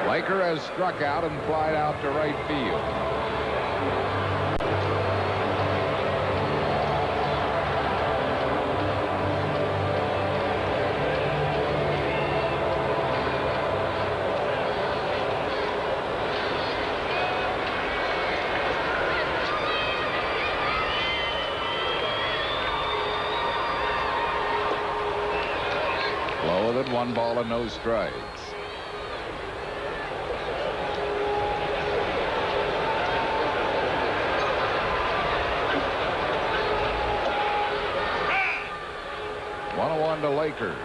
Laker has struck out and flied out to right field. Low with it, 1 ball and no strikes. To Laker.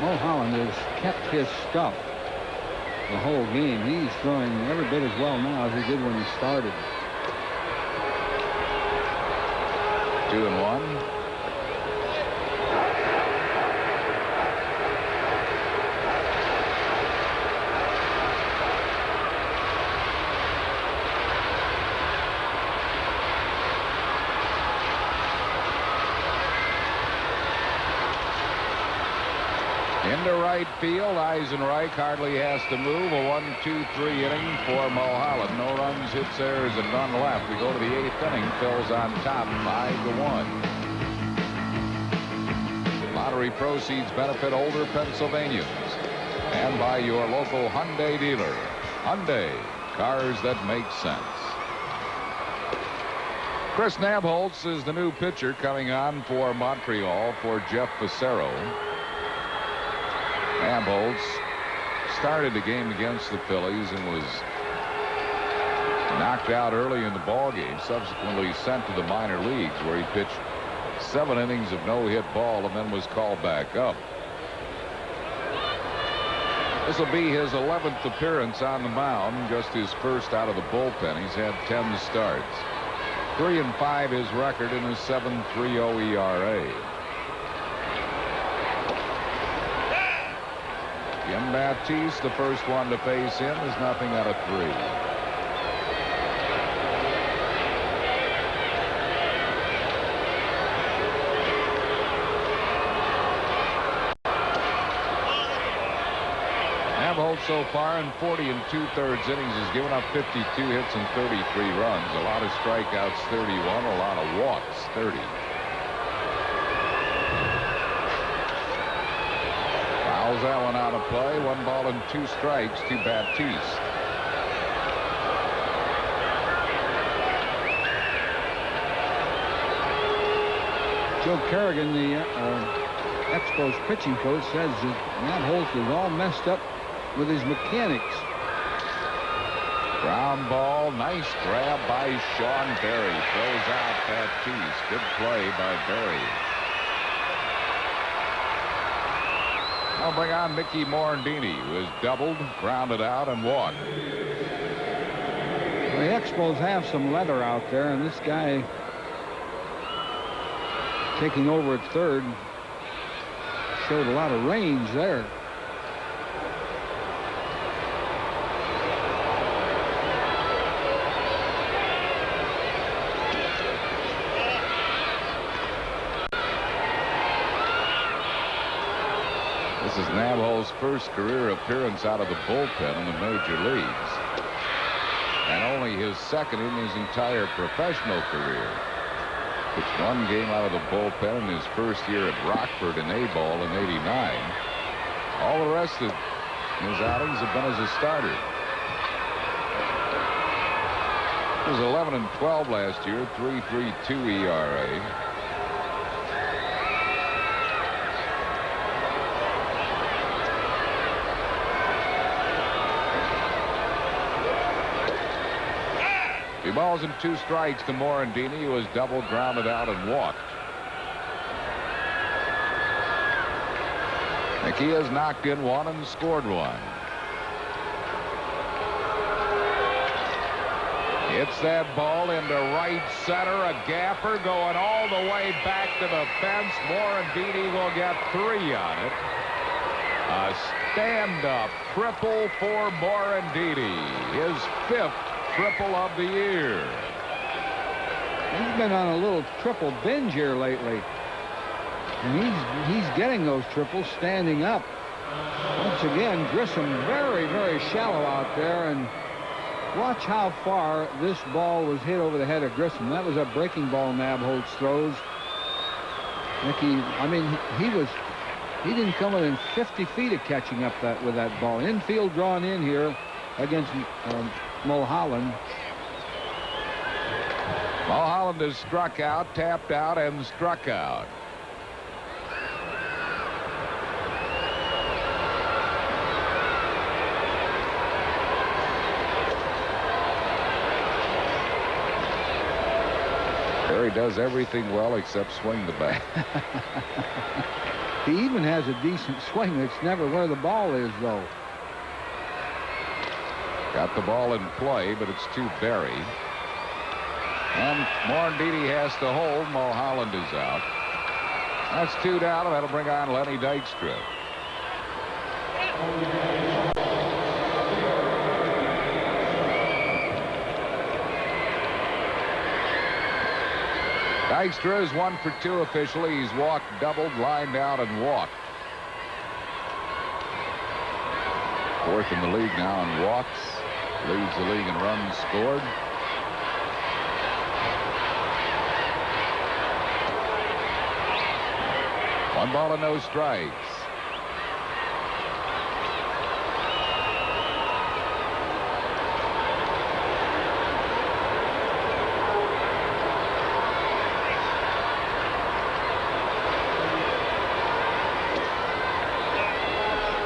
Mulholland has kept his stuff the whole game. He's throwing every bit as well now as he did when he started. 2-1. Into right field. Eisenreich hardly has to move. A 1-2-3 inning for Mulholland. No runs, hits, errors, and none left. We go to the 8th inning. Phil's on top, 5-1. Lottery proceeds benefit older Pennsylvanians. And by your local Hyundai dealer. Hyundai, cars that make sense. Chris Nabholz is the new pitcher coming on for Montreal for Jeff Facero. Nabholz started the game against the Phillies and was knocked out early in the ballgame, subsequently sent to the minor leagues where he pitched 7 innings of no-hit ball and then was called back up. This will be his 11th appearance on the mound, just his first out of the bullpen. He's had 10 starts. 3-5 his record in his 7.30 ERA. Jim Baptiste, the first one to face him, is nothing out of 3. Nabholz so far in 40 2/3 innings has given up 52 hits and 33 runs. A lot of strikeouts, 31. A lot of walks, 30. Fouls that one out of play. 1 ball and 2 strikes to Baptiste. Joe Kerrigan, the Expos pitching coach, says that Nabholz is all messed up with his mechanics. Ground ball, nice grab by Sean Berry. Throws out Baptiste. Good play by Berry. I'll bring on Mickey Morandini, who has doubled, grounded out, and walked. The Expos have some leather out there, and this guy taking over at third showed a lot of range there. This is Nabholz's first career appearance out of the bullpen in the major leagues, and only his second in his entire professional career. Pitched 1 game out of the bullpen in his first year at Rockford in A-ball in '89. All the rest of his outings have been as a starter. He was 11-12 last year, 3.32 ERA. Two balls and 2 strikes to Morandini, who was doubled, grounded out, and walked. Mickey has knocked in 1 and scored 1. Hits that ball into right center. A gapper going all the way back to the fence. Morandini will get 3 on it. A stand-up triple for Morandini. His 5th triple of the year. He's been on a little triple binge here lately, and he's getting those triples standing up. Once again, Grissom very, very shallow out there, and watch how far this ball was hit over the head of Grissom. That was a breaking ball Nabholz throws. Mickey, I mean, he didn't come within 50 feet of catching up with that ball. Infield drawn in here against Mulholland. Mulholland has struck out, tapped out, and struck out. Berry does everything well except swing the bat. He even has a decent swing. It's never where the ball is, though. Got the ball in play, but it's to Berry. And Morandini has to hold. Mulholland is out. That's 2 down, and that'll bring on Lenny Dykstra. Dykstra is 1 for 2 officially. He's walked, doubled, lined out, and walked. 4th in the league now in walks. Leads the league in runs scored. 1 ball and no strikes.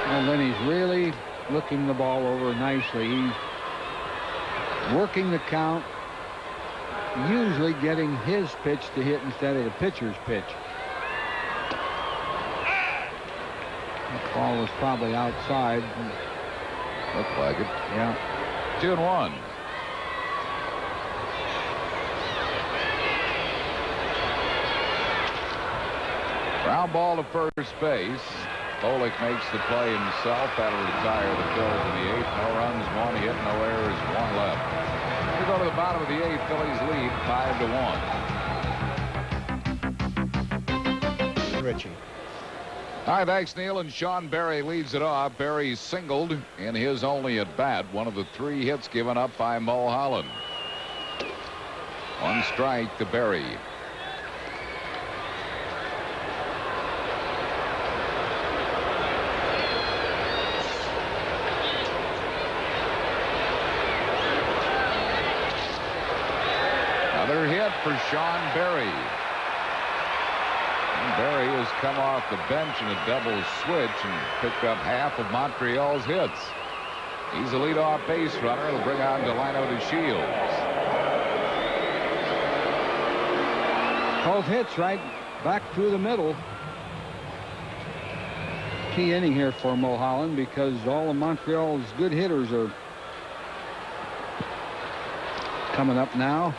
And then he's really looking the ball over nicely. He's working the count, usually getting his pitch to hit instead of the pitcher's pitch. That ball was probably outside. Looked like it. Yeah. 2-1. Ground ball to first base. Pollock makes the play himself. That'll retire the Phillies in the 8th. No runs, 1 hit, no errors, 1 left. We go to the bottom of the 8th. Phillies lead 5-1. Richie. All right, thanks, Neil. And Sean Berry leads it off. Berry singled in his only at bat. One of the 3 hits given up by Mulholland. 1 strike to Berry. Another hit for Sean Berry. Berry has come off the bench in a double switch and picked up half of Montreal's hits. He's a leadoff base runner. It'll bring on Delino to Shields. Both hits right back through the middle. Key inning here for Mulholland because all of Montreal's good hitters are coming up now.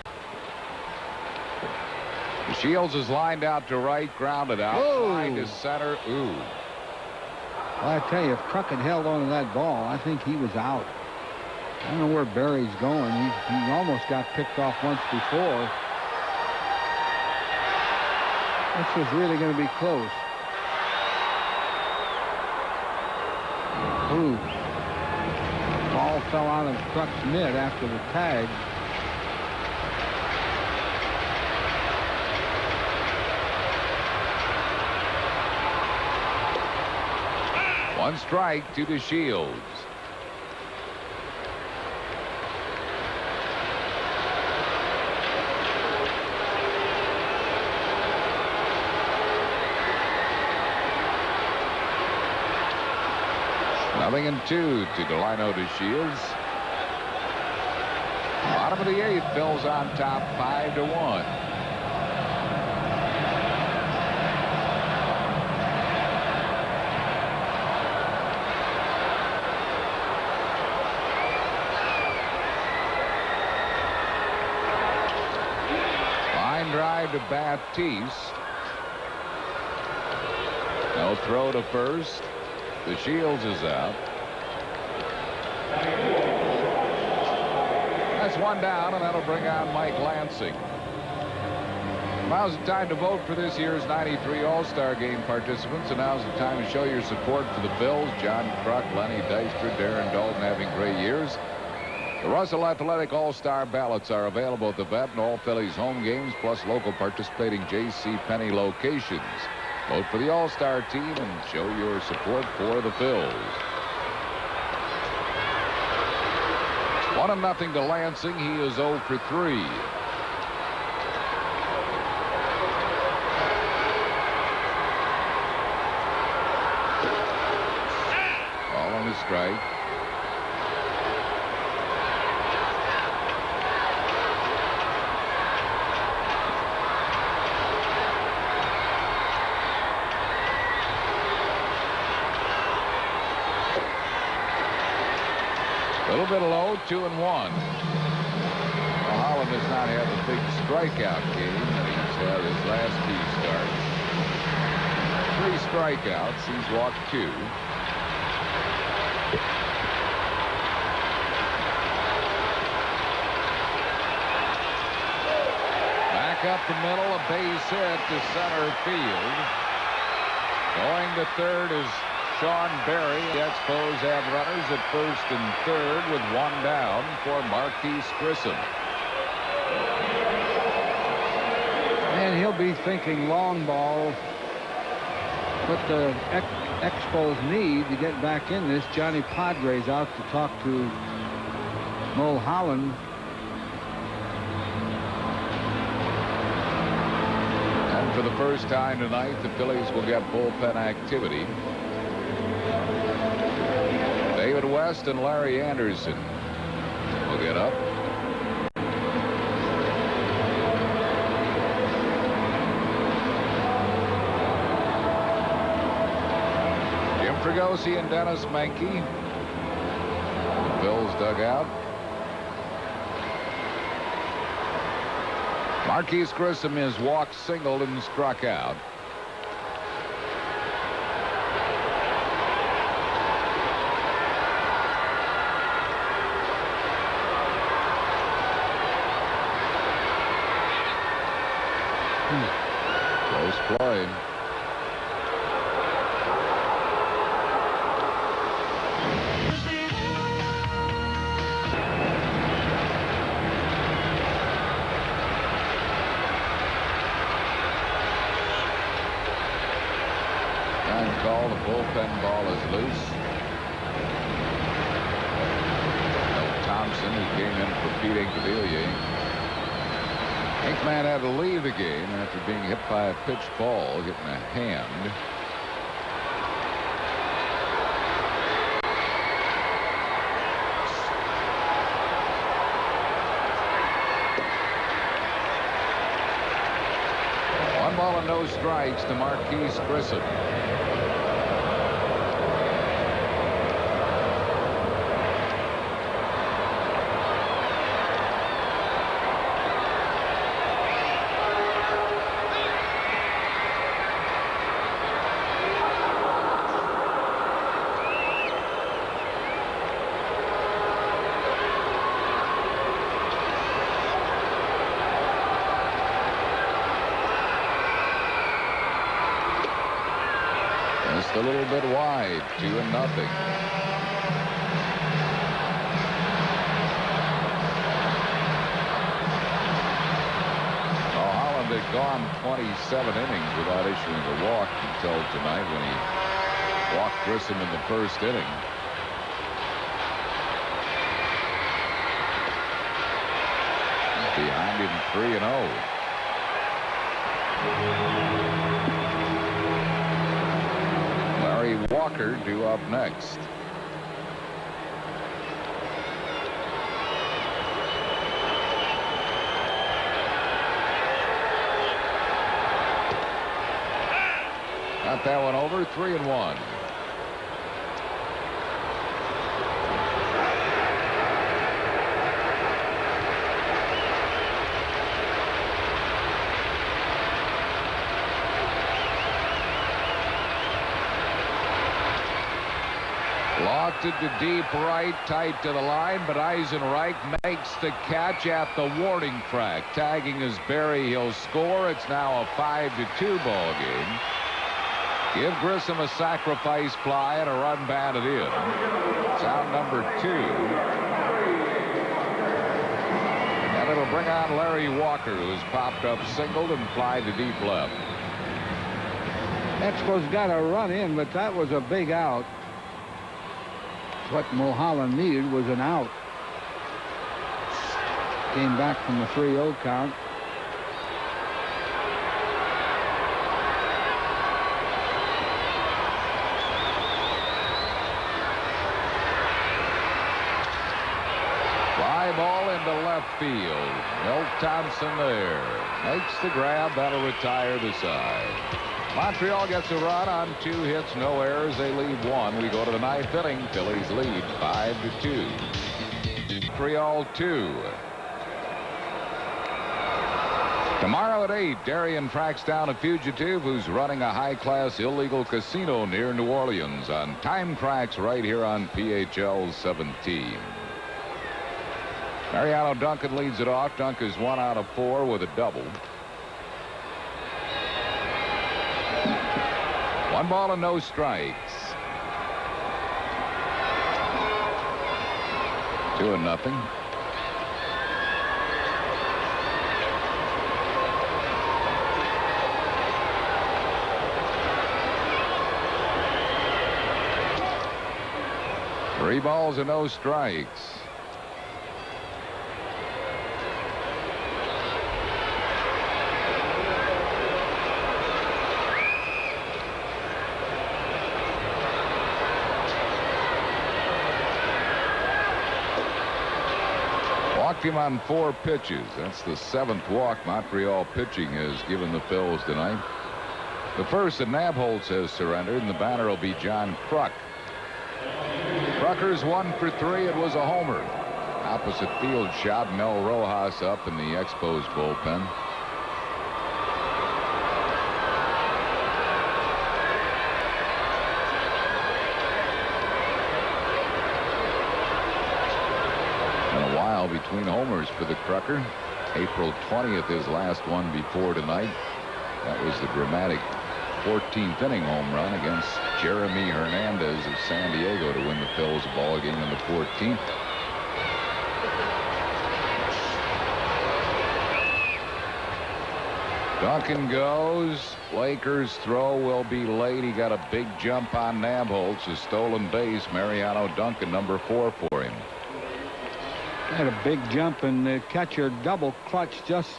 Shields is lined out to right, grounded out. Whoa. Line to center. Ooh. Well, I tell you, if Kruk had held on to that ball, I think he was out. I don't know where Berry's going. He almost got picked off once before. This was really going to be close. Ooh. Ball fell out of Kruk's mitt after the tag. One strike to the Shields. Nothing and 2 to Delino to Shields. Bottom of the 8th, Phil's on top 5-1. Drive to Baptiste. No throw to first. The Shields is out. That's 1 down, and that'll bring on Mike Lansing. Now's the time to vote for this year's 93 All-Star Game participants, and now's the time to show your support for the Phils. John Kruk, Lenny Dykstra, Darren Dalton having great years. The Russell Athletic All-Star ballots are available at the vet and all Phillies home games, plus local participating J.C. Penney locations. Vote for the All-Star team and show your support for the Phils. 1-0 to Lansing. He is 0 for 3. Ball on the strike. A little bit low, 2-1. Holland has not had the big strikeout game that he's had his last 2 starts. 3 strikeouts. He's walked 2. Back up the middle, a base hit to center field. Going to third is Sean Berry. The Expos have runners at first and third with 1 down for Marquise Grissom. And he'll be thinking long ball. what the Expos need to get back in this. Johnny Padres out to talk to Mulholland. And for the first time tonight, the Phillies will get bullpen activity. David West and Larry Anderson will get up. Jim Fregosi and Dennis Menke. The Phil's dugout. Marquise Grissom is walked, singled, and struck out. Close play. Call. The bullpen ball is loose. Thompson, who came in for Pete Incaviglia. Inkman had to leave the game after being hit by a pitched ball, hitting a hand. One ball and no strikes to Marquise Grissom. Just a little bit wide, 2-0. Holland had gone 27 innings without issuing a walk until tonight when he walked Grissom in the first inning. Behind him 3-0. Walker due up next. Got that one over. 3-1. Lofted to deep right, tight to the line, but Eisenreich makes the catch at the warning track. Tagging is Berry. He'll score. It's now a 5-2 ball game. Give Grissom a sacrifice fly and a run batted in. It's out number 2. And it'll bring on Larry Walker, who's popped up, singled, and fly to deep left. Expos got a run in, but that was a big out. What Mulholland needed was an out. Came back from the 3-0 count. Fly ball into left field. Milt Thompson there. Makes the grab. That'll retire the side. Montreal gets a run on 2 hits, no errors. They lead 1. We go to the 9th inning. Phillies lead 5-2. Montreal 2. Tomorrow at 8, Darien tracks down a fugitive who's running a high-class illegal casino near New Orleans on Time Tracks right here on PHL 17. Mariano Duncan leads it off. Dunk is 1 out of 4 with a double. 1 ball and no strikes. 2-0. 3 balls and no strikes. Walked him on 4 pitches. That's the 7th walk Montreal pitching has given the Phils tonight. The first that Nabholz has surrendered, and the batter will be John Kruk. Krucker's 1 for 3. It was a homer. Opposite field shot. Mel Rojas up in the Expos bullpen. And a while between homers for the Krucker. April 20th, his last one before tonight. That was the dramatic 14th inning home run against Jeremy Hernandez of San Diego to win the Phils a ball game in the 14th. Duncan goes. Lakers throw will be late. He got a big jump on Nabholz. A stolen base. Mariano Duncan, number 4 for him. Had a big jump, and the catcher double clutched just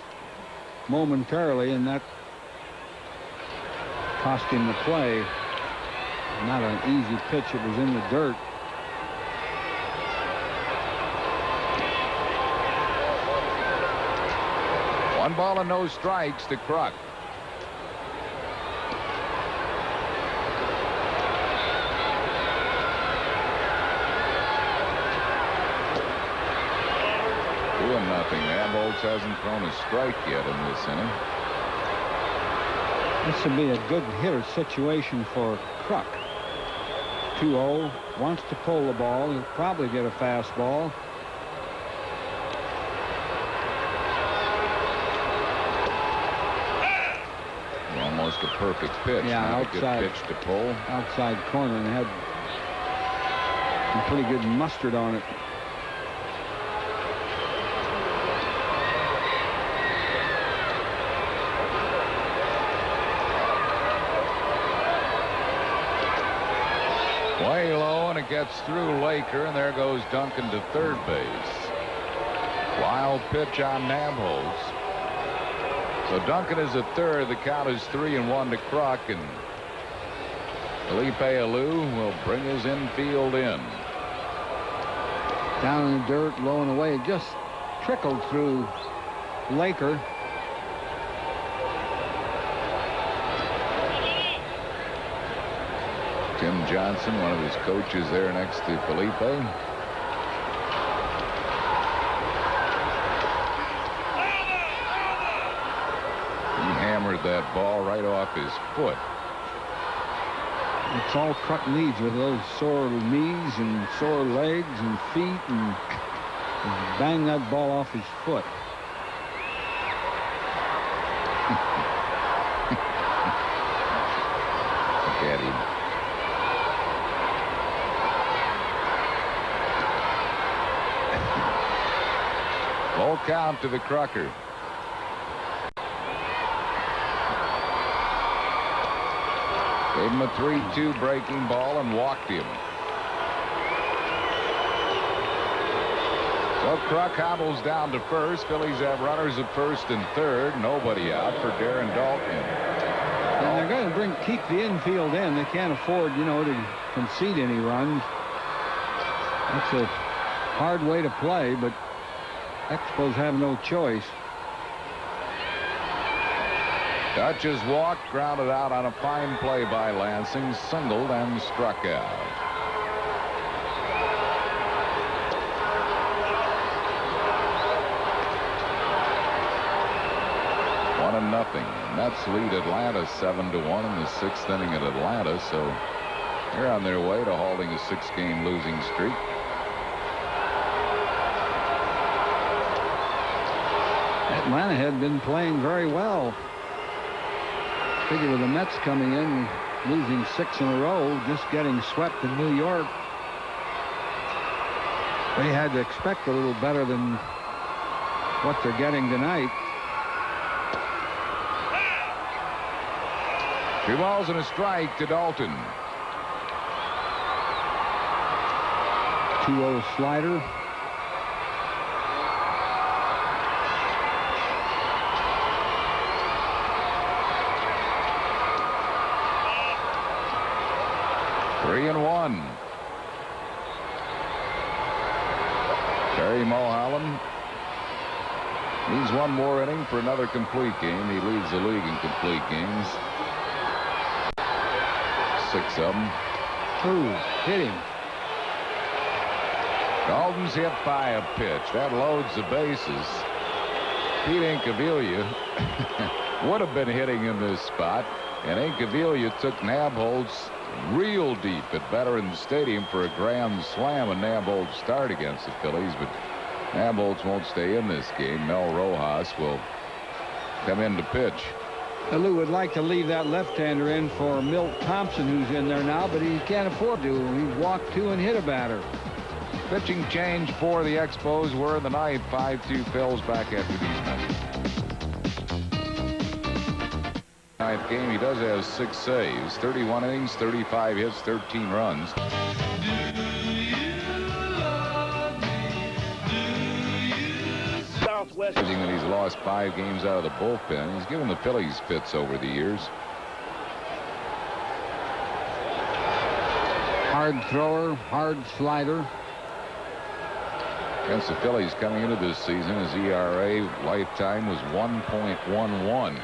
momentarily, and that cost him the play. Not an easy pitch. It was in the dirt. One ball and no strikes to Kruk. Doing nothing. Nabholz hasn't thrown a strike yet in this inning. This would be a good hitter situation for Kruk. 2-0, wants to pull the ball. He'll probably get a fastball. Almost a perfect pitch. Yeah, Not outside. a good pitch to pull. Outside corner, and had some pretty good mustard on it. Way low, and it gets through Laker, and there goes Duncan to third base. Wild pitch on Nabholz. So Duncan is at third. The count is 3-1 to Kruk, and Felipe Alou will bring his infield in. Down in the dirt, low and away. It just trickled through Laker. Tim Johnson, one of his coaches there next to Felipe. Hammered that ball right off his foot. It's all Kruk needs with those sore knees and sore legs and feet, and bang that ball off his foot. Look at him. Full count to the Krucker. Gave him a 3-2 breaking ball and walked him. So Kruk hobbles down to first. Phillies have runners at first and third. Nobody out for Darren Dalton. And they're going to keep the infield in. They can't afford, to concede any runs. That's a hard way to play, but Expos have no choice. Dutch's walk, grounded out on a fine play by Lansing, singled and struck out. One and nothing. Mets lead Atlanta 7-1 in the 6th inning at Atlanta, so they're on their way to halting a 6-game losing streak. Atlanta had been playing very well. Figure with the Mets coming in, losing 6 in a row, just getting swept in New York, they had to expect a little better than what they're getting tonight. 2 balls and a strike to Dalton. 2-0 slider. Three and one. Terry Mulholland needs one more inning for another complete game. He leads the league in complete games. 6 of them. Ooh, hit him. Dalton's hit by a pitch. That loads the bases. Pete Incaviglia would have been hitting in this spot, and Incaviglia took Nabholz real deep at Veterans Stadium for a grand slam, and Nabholz start against the Phillies, but Nabholz won't stay in this game. Mel Rojas will come in to pitch. Lou would like to leave that left-hander in for Milt Thompson, who's in there now, but he can't afford to. He walked 2 and hit a batter. Pitching change for the Expos. We're in the ninth. 5-2 Phils back after these minutes. Ninth game, he does have 6 saves, 31 innings, 35 hits, 13 runs. That he's lost 5 games out of the bullpen. He's given the Phillies fits over the years. Hard thrower, hard slider. Against the Phillies coming into this season, his ERA lifetime was 1.11.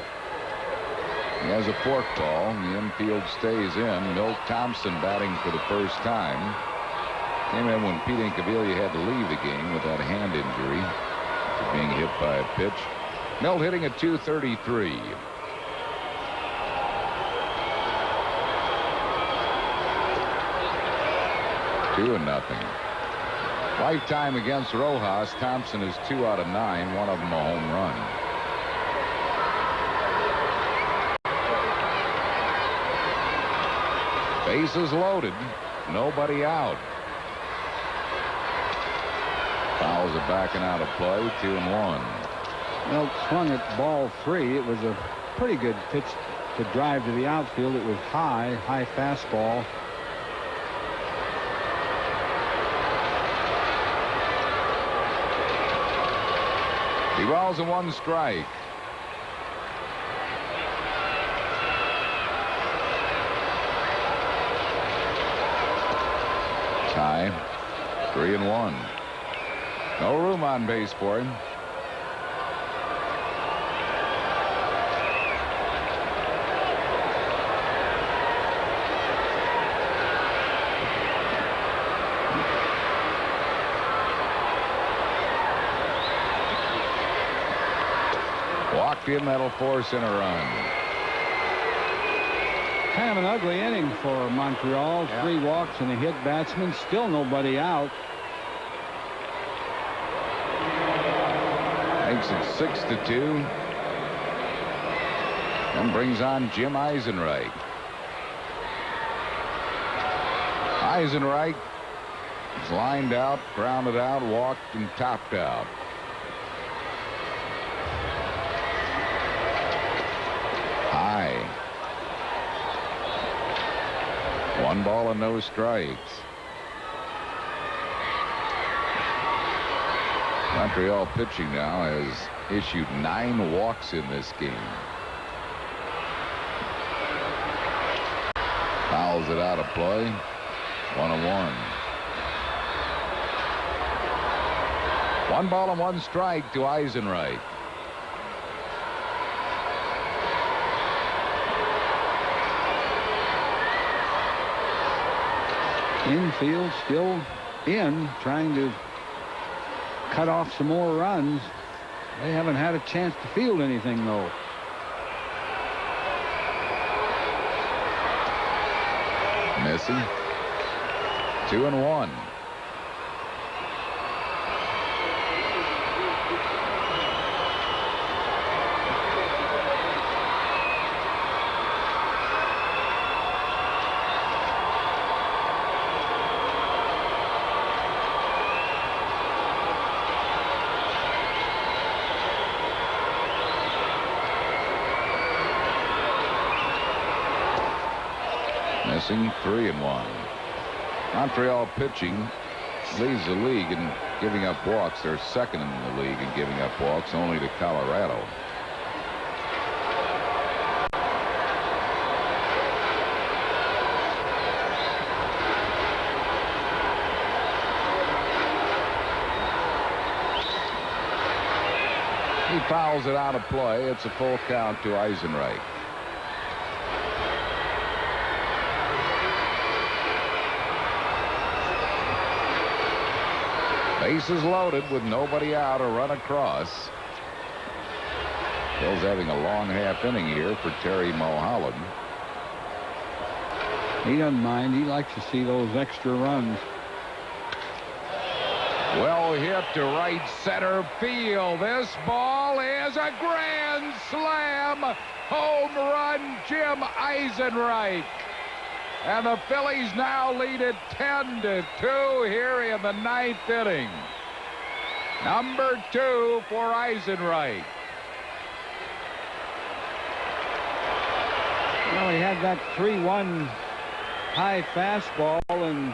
He has a fork ball. The infield stays in. Milt Thompson batting for the first time. Came in when Pete Incaviglia had to leave the game with that hand injury, being hit by a pitch. Milt hitting at .233. Two and nothing. Lifetime against Rojas, Thompson is 2 out of 9, one of them a home run. Bases loaded, nobody out. Fouls are backing out of play, 2 and 1. Milt swung at ball 3. It was a pretty good pitch to drive to the outfield. It was high fastball. He balls a 1 strike. Tie. 3 and 1. No room on base for him. Walked in, that'll force in a run. Kind of an ugly inning for Montreal. Yeah. 3 walks and a hit batsman. Still nobody out. Makes it 6-2. And brings on Jim Eisenreich. Eisenreich is lined out, grounded out, walked, and topped out. High. 1 ball and no strikes. Montreal pitching now has issued 9 walks in this game. Fouls it out of play. 1-1. 1 ball and 1 strike to Eisenreich. Infield still in, trying to cut off some more runs. They haven't had a chance to field anything, though. Missing. 2 and 1. Missing. 3 and 1. Montreal pitching leads the league in giving up walks. They're second in the league in giving up walks, only to Colorado. He fouls it out of play. It's a full count to Eisenreich. Bases loaded with nobody out, a run across. Phil's having a long half inning here for Terry Mulholland. He doesn't mind. He likes to see those extra runs. Well hit to right center field. This ball is a grand slam. Home run, Jim Eisenreich. And the Phillies now lead it 10-2 here in the 9th inning. Number 2 for Eisenreich. Well, he had that 3-1 high fastball, and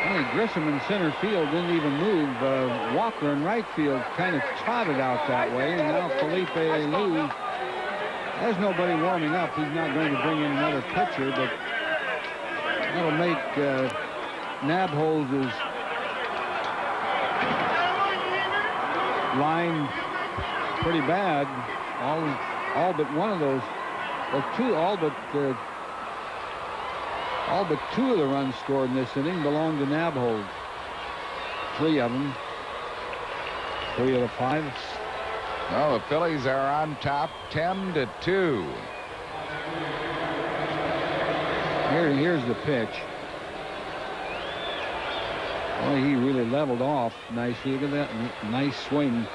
only Grissom in center field didn't even move. Walker in right field kind of trotted out that way, and now Felipe Alou. There's nobody warming up. He's not going to bring in another pitcher, but that'll make Nabholz's line pretty bad. All but one of those, or two, all but two of the runs scored in this inning belong to Nabholz. 3 of them. 3 of the 5. Well, the Phillies are on top 10-2. Here's the pitch. Boy, he really leveled off nicely. Look at that nice swing.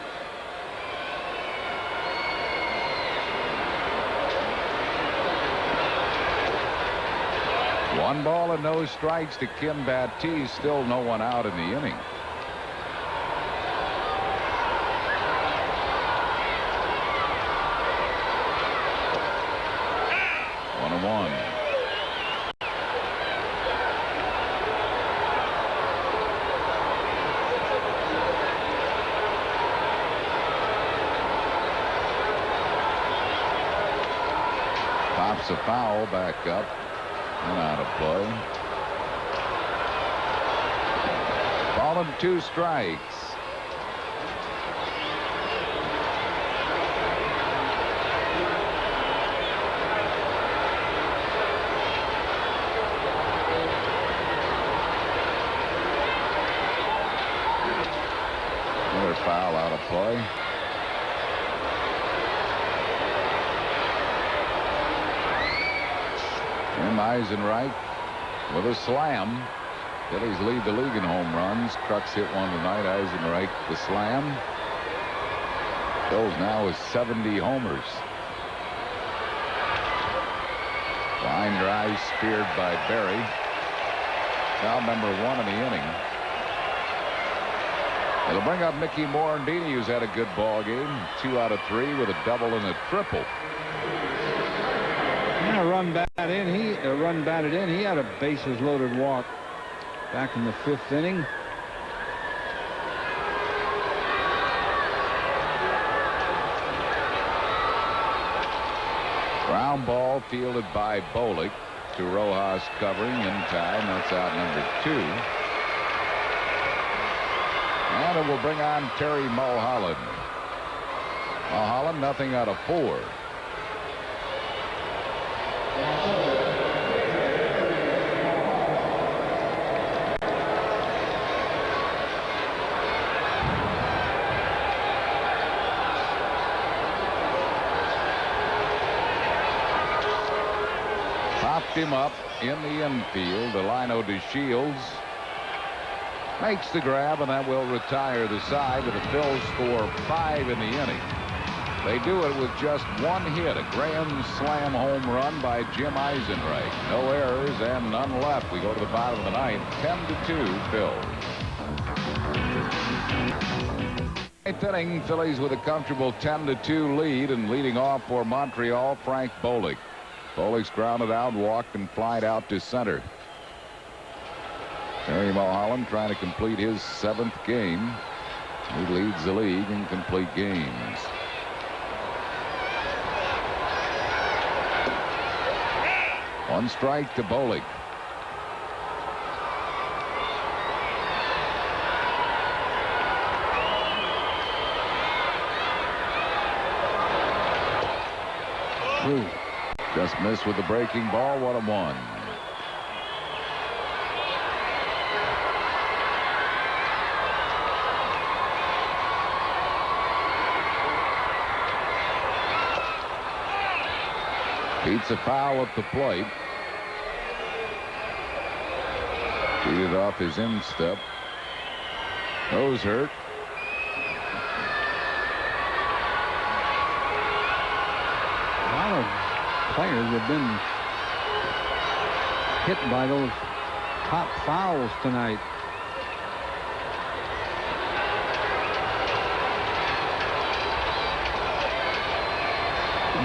One ball and no strikes to Kim Baptiste. Still no one out in the inning. One. Pops a foul back up and out of play. Ball and 2 strikes. Foul out of play. Jim Eisenreich with a slam. Phillies lead the league in home runs. Crux hit one tonight. Eisenreich the slam. Phil's now with 70 homers. Line drive speared by Berry. Now number 1 in the inning. It'll bring up Mickey Morandini, who's had a good ball game. 2 out of 3 with a double and a triple. And a run batted in. He had a bases loaded walk back in the 5th inning. Ground ball fielded by Bolick to Rojas covering in time. That's out number 2. And it will bring on Terry Mulholland. Mulholland, nothing out of 4. Popped him up in the infield. Delino DeShields makes the grab, and that will retire the side. But the Phils score 5 in the inning. They do it with just 1 hit, a grand slam home run by Jim Eisenreich. No errors and none left. We go to the bottom of the 9th, 10-2 Phils. 9th inning, Phillies with a comfortable 10-2 lead, and leading off for Montreal, Frank Bolick. Bolick's grounded out, walked, and flied out to center. Terry Mulholland trying to complete his 7th game. He leads the league in complete games. One strike to Bolig. Just missed with the breaking ball. 1-1. Beats a foul at the plate. Beat it off his instep. Nose hurt. A lot of players have been hit by those top fouls tonight.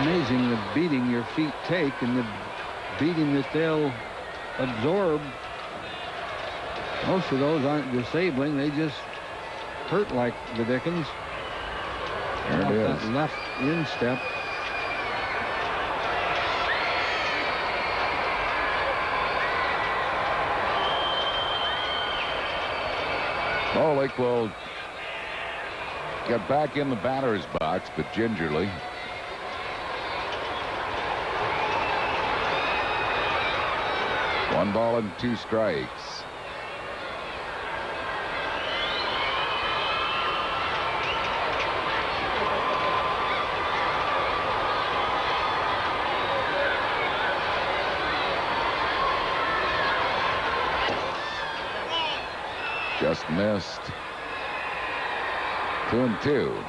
Amazing the beating your feet take and the beating that they'll absorb. Most of those aren't disabling. They just hurt like the dickens. There it is. That left instep. Bolig will get back in the batter's box, but gingerly. One ball and 2 strikes. Just missed. 2-2.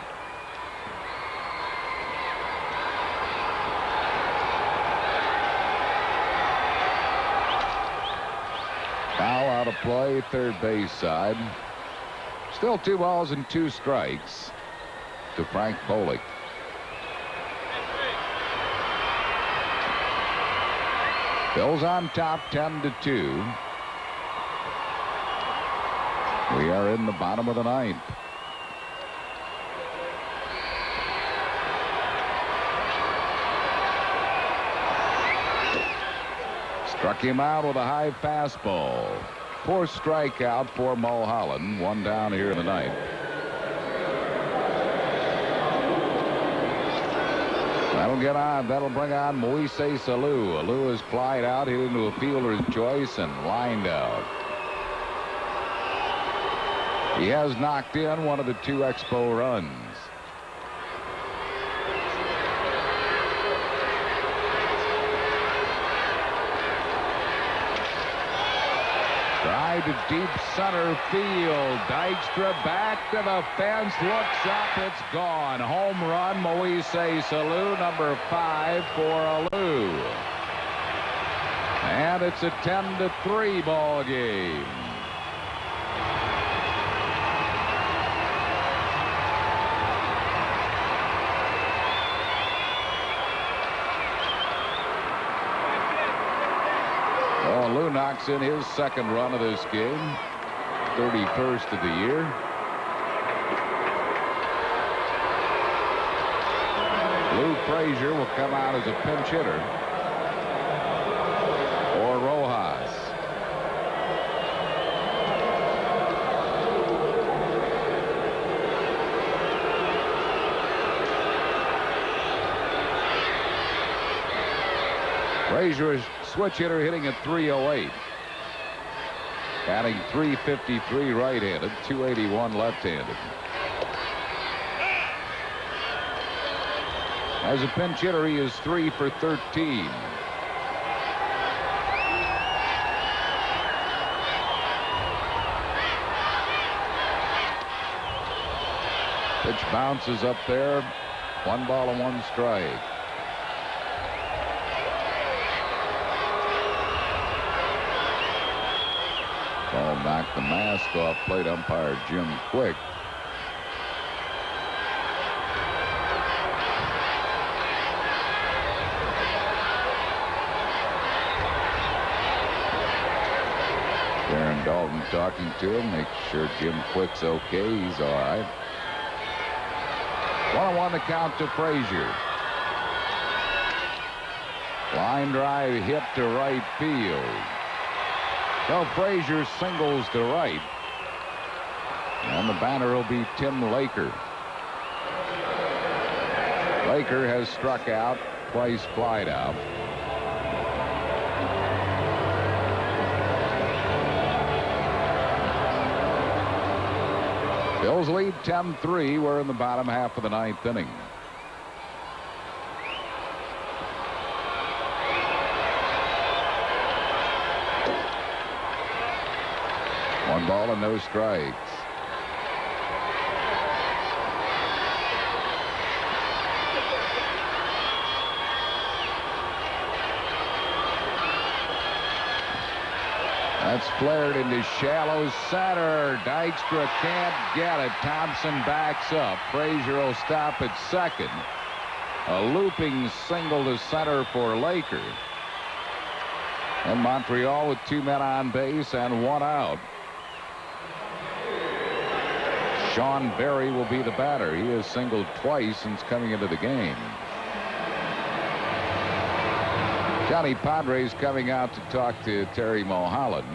Foul out of play, third base side. Still 2 balls and 2 strikes to Frank Bolig. Phil's on top 10-2. We are in the bottom of the 9th. Struck him out with a high fastball. 4th strikeout for Mulholland. 1 down here in the 9th. That'll bring on Moises Alou. Alou is flied out, hit into a fielder's choice, and lined out. He has knocked in one of the 2 Expo runs. Drive to deep center field. Dykstra back to the fence, looks up, it's gone. Home run, Moises Alou, number 5 for Alou. And it's a 10-3 ball game. Alou knocks in his 2nd run of this game, 31st of the year. Lou Frazier will come out as a pinch hitter for Rojas. Frazier is switch hitter, hitting at .308. Batting .353 right-handed, .281 left-handed. As a pinch hitter, he is 3 for 13. Pitch bounces up there. 1 ball and 1 strike. Ball knocked the mask off plate umpire Jim Quick. Darren Dalton talking to him, make sure Jim Quick's okay. He's all right. 1-1 the count to Frazier. Line drive hit to right field. So Frazier singles to right. And the batter will be Tim Laker. Laker has struck out, twice flied out. Phils lead 10-3. We're in the bottom half of the ninth inning. One ball and no strikes. That's flared into shallow center. Dykstra can't get it. Thompson backs up. Frazier will stop at second. A looping single to center for Laker. And Montreal with 2 men on base and 1 out. Sean Berry will be the batter. He has singled twice since coming into the game. Johnny Padres coming out to talk to Terry Mulholland.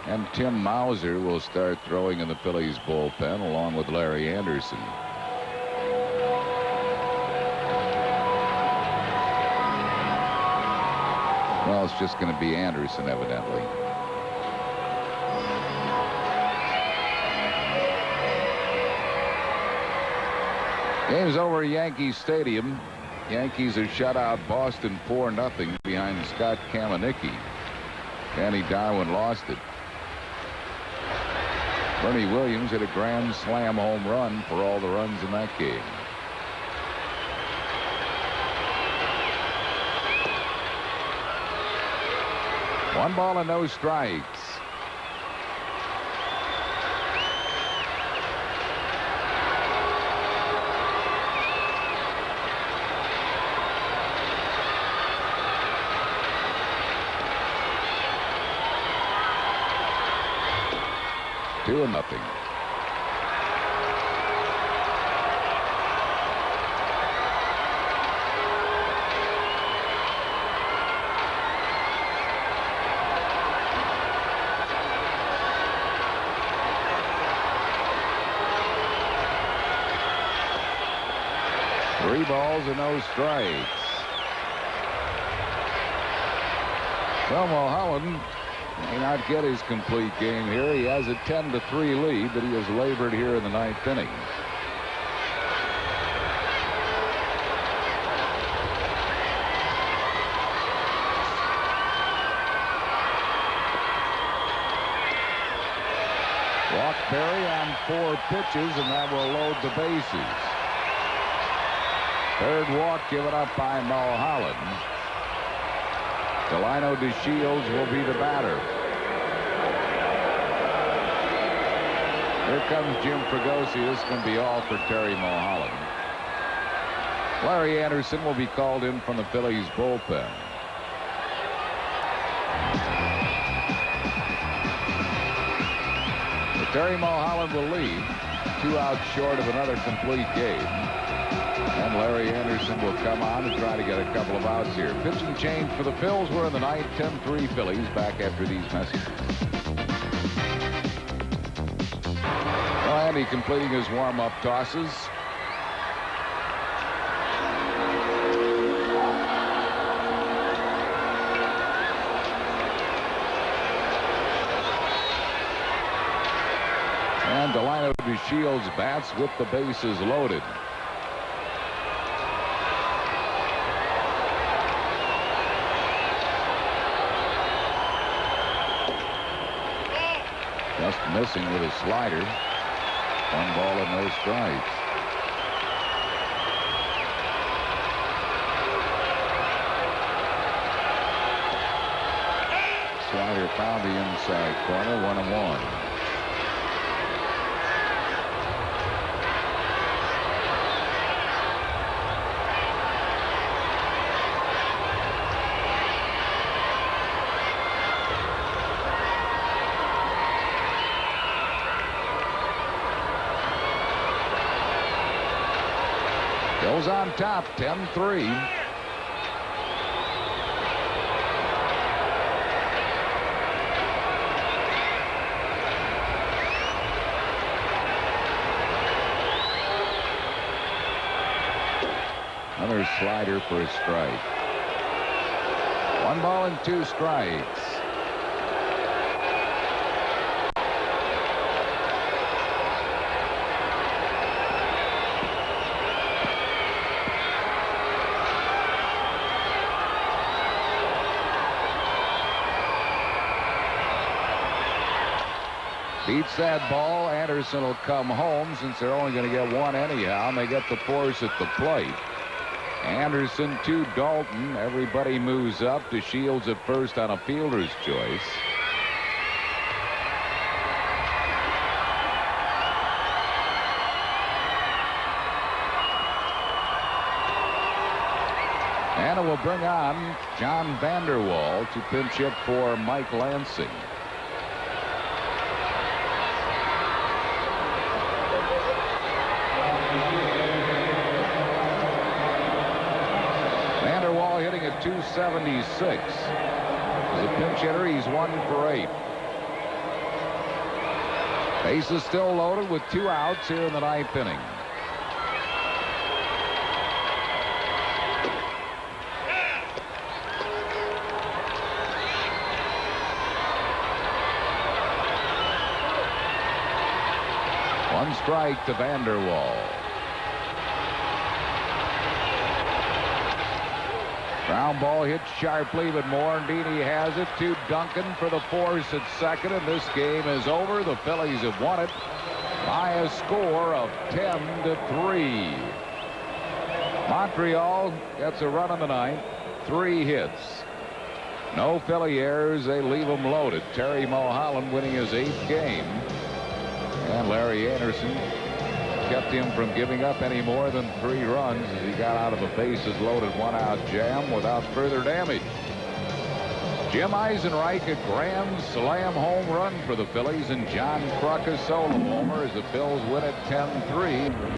And Tim Mauser will start throwing in the Phillies bullpen along with Larry Anderson. Well, it's just going to be Anderson, evidently. Game's over at Yankee Stadium. Yankees have shut out Boston 4-0 behind Scott Kamenicki. Danny Darwin lost it. Bernie Williams hit a grand slam home run for all the runs in that game. One ball and no strikes. Two and nothing. Three balls and no strikes. So Mulholland may not get his complete game here. He has a 10-3 lead, but he has labored here in the ninth inning. Walk Perry on 4 pitches, and that will load the bases. Third walk given up by Mulholland. Delino DeShields will be the batter. Here comes Jim Fregosi. This is going to be all for Terry Mulholland. Larry Anderson will be called in from the Phillies bullpen. But Terry Mulholland will lead, 2 outs short of another complete game. And Larry Anderson will come on and try to get a couple of outs here. Pitching change for the Phils. We're in the ninth. 10-3 Phillies. Back after these messages. Well, Andy completing his warm-up tosses. And Delino DeShields bats with the bases loaded. Just missing with a slider. 1 ball and no strikes. Slider found the inside corner. 1-1. Phil's on top, 10-3. Another slider for a strike. 1 ball and 2 strikes. Beats that ball. Anderson will come home since they're only going to get one anyhow, and they get the force at the plate. Anderson to Dalton. Everybody moves up to Shields at first on a fielder's choice. And it will bring on John Vanderwall to pinch hit for Mike Lansing. Hitting at 276. As a pinch hitter, he's 1 for 8. Base is still loaded with 2 outs here in the 9th inning. One strike to Vanderwall. Ground ball hit sharply, but Morandini has it to Duncan for the force at second, and this game is over. The Phillies have won it by a score of 10-3. Montreal gets a run in the 9th, 3 hits. No Philly errors. They leave them loaded. Terry Mulholland winning his 8th game, and Larry Anderson kept him from giving up any more than 3 runs as he got out of a bases loaded 1-out jam without further damage. Jim Eisenreich a grand slam home run for the Phillies, and John Kruk a solo homer as the Phils win at 10-3.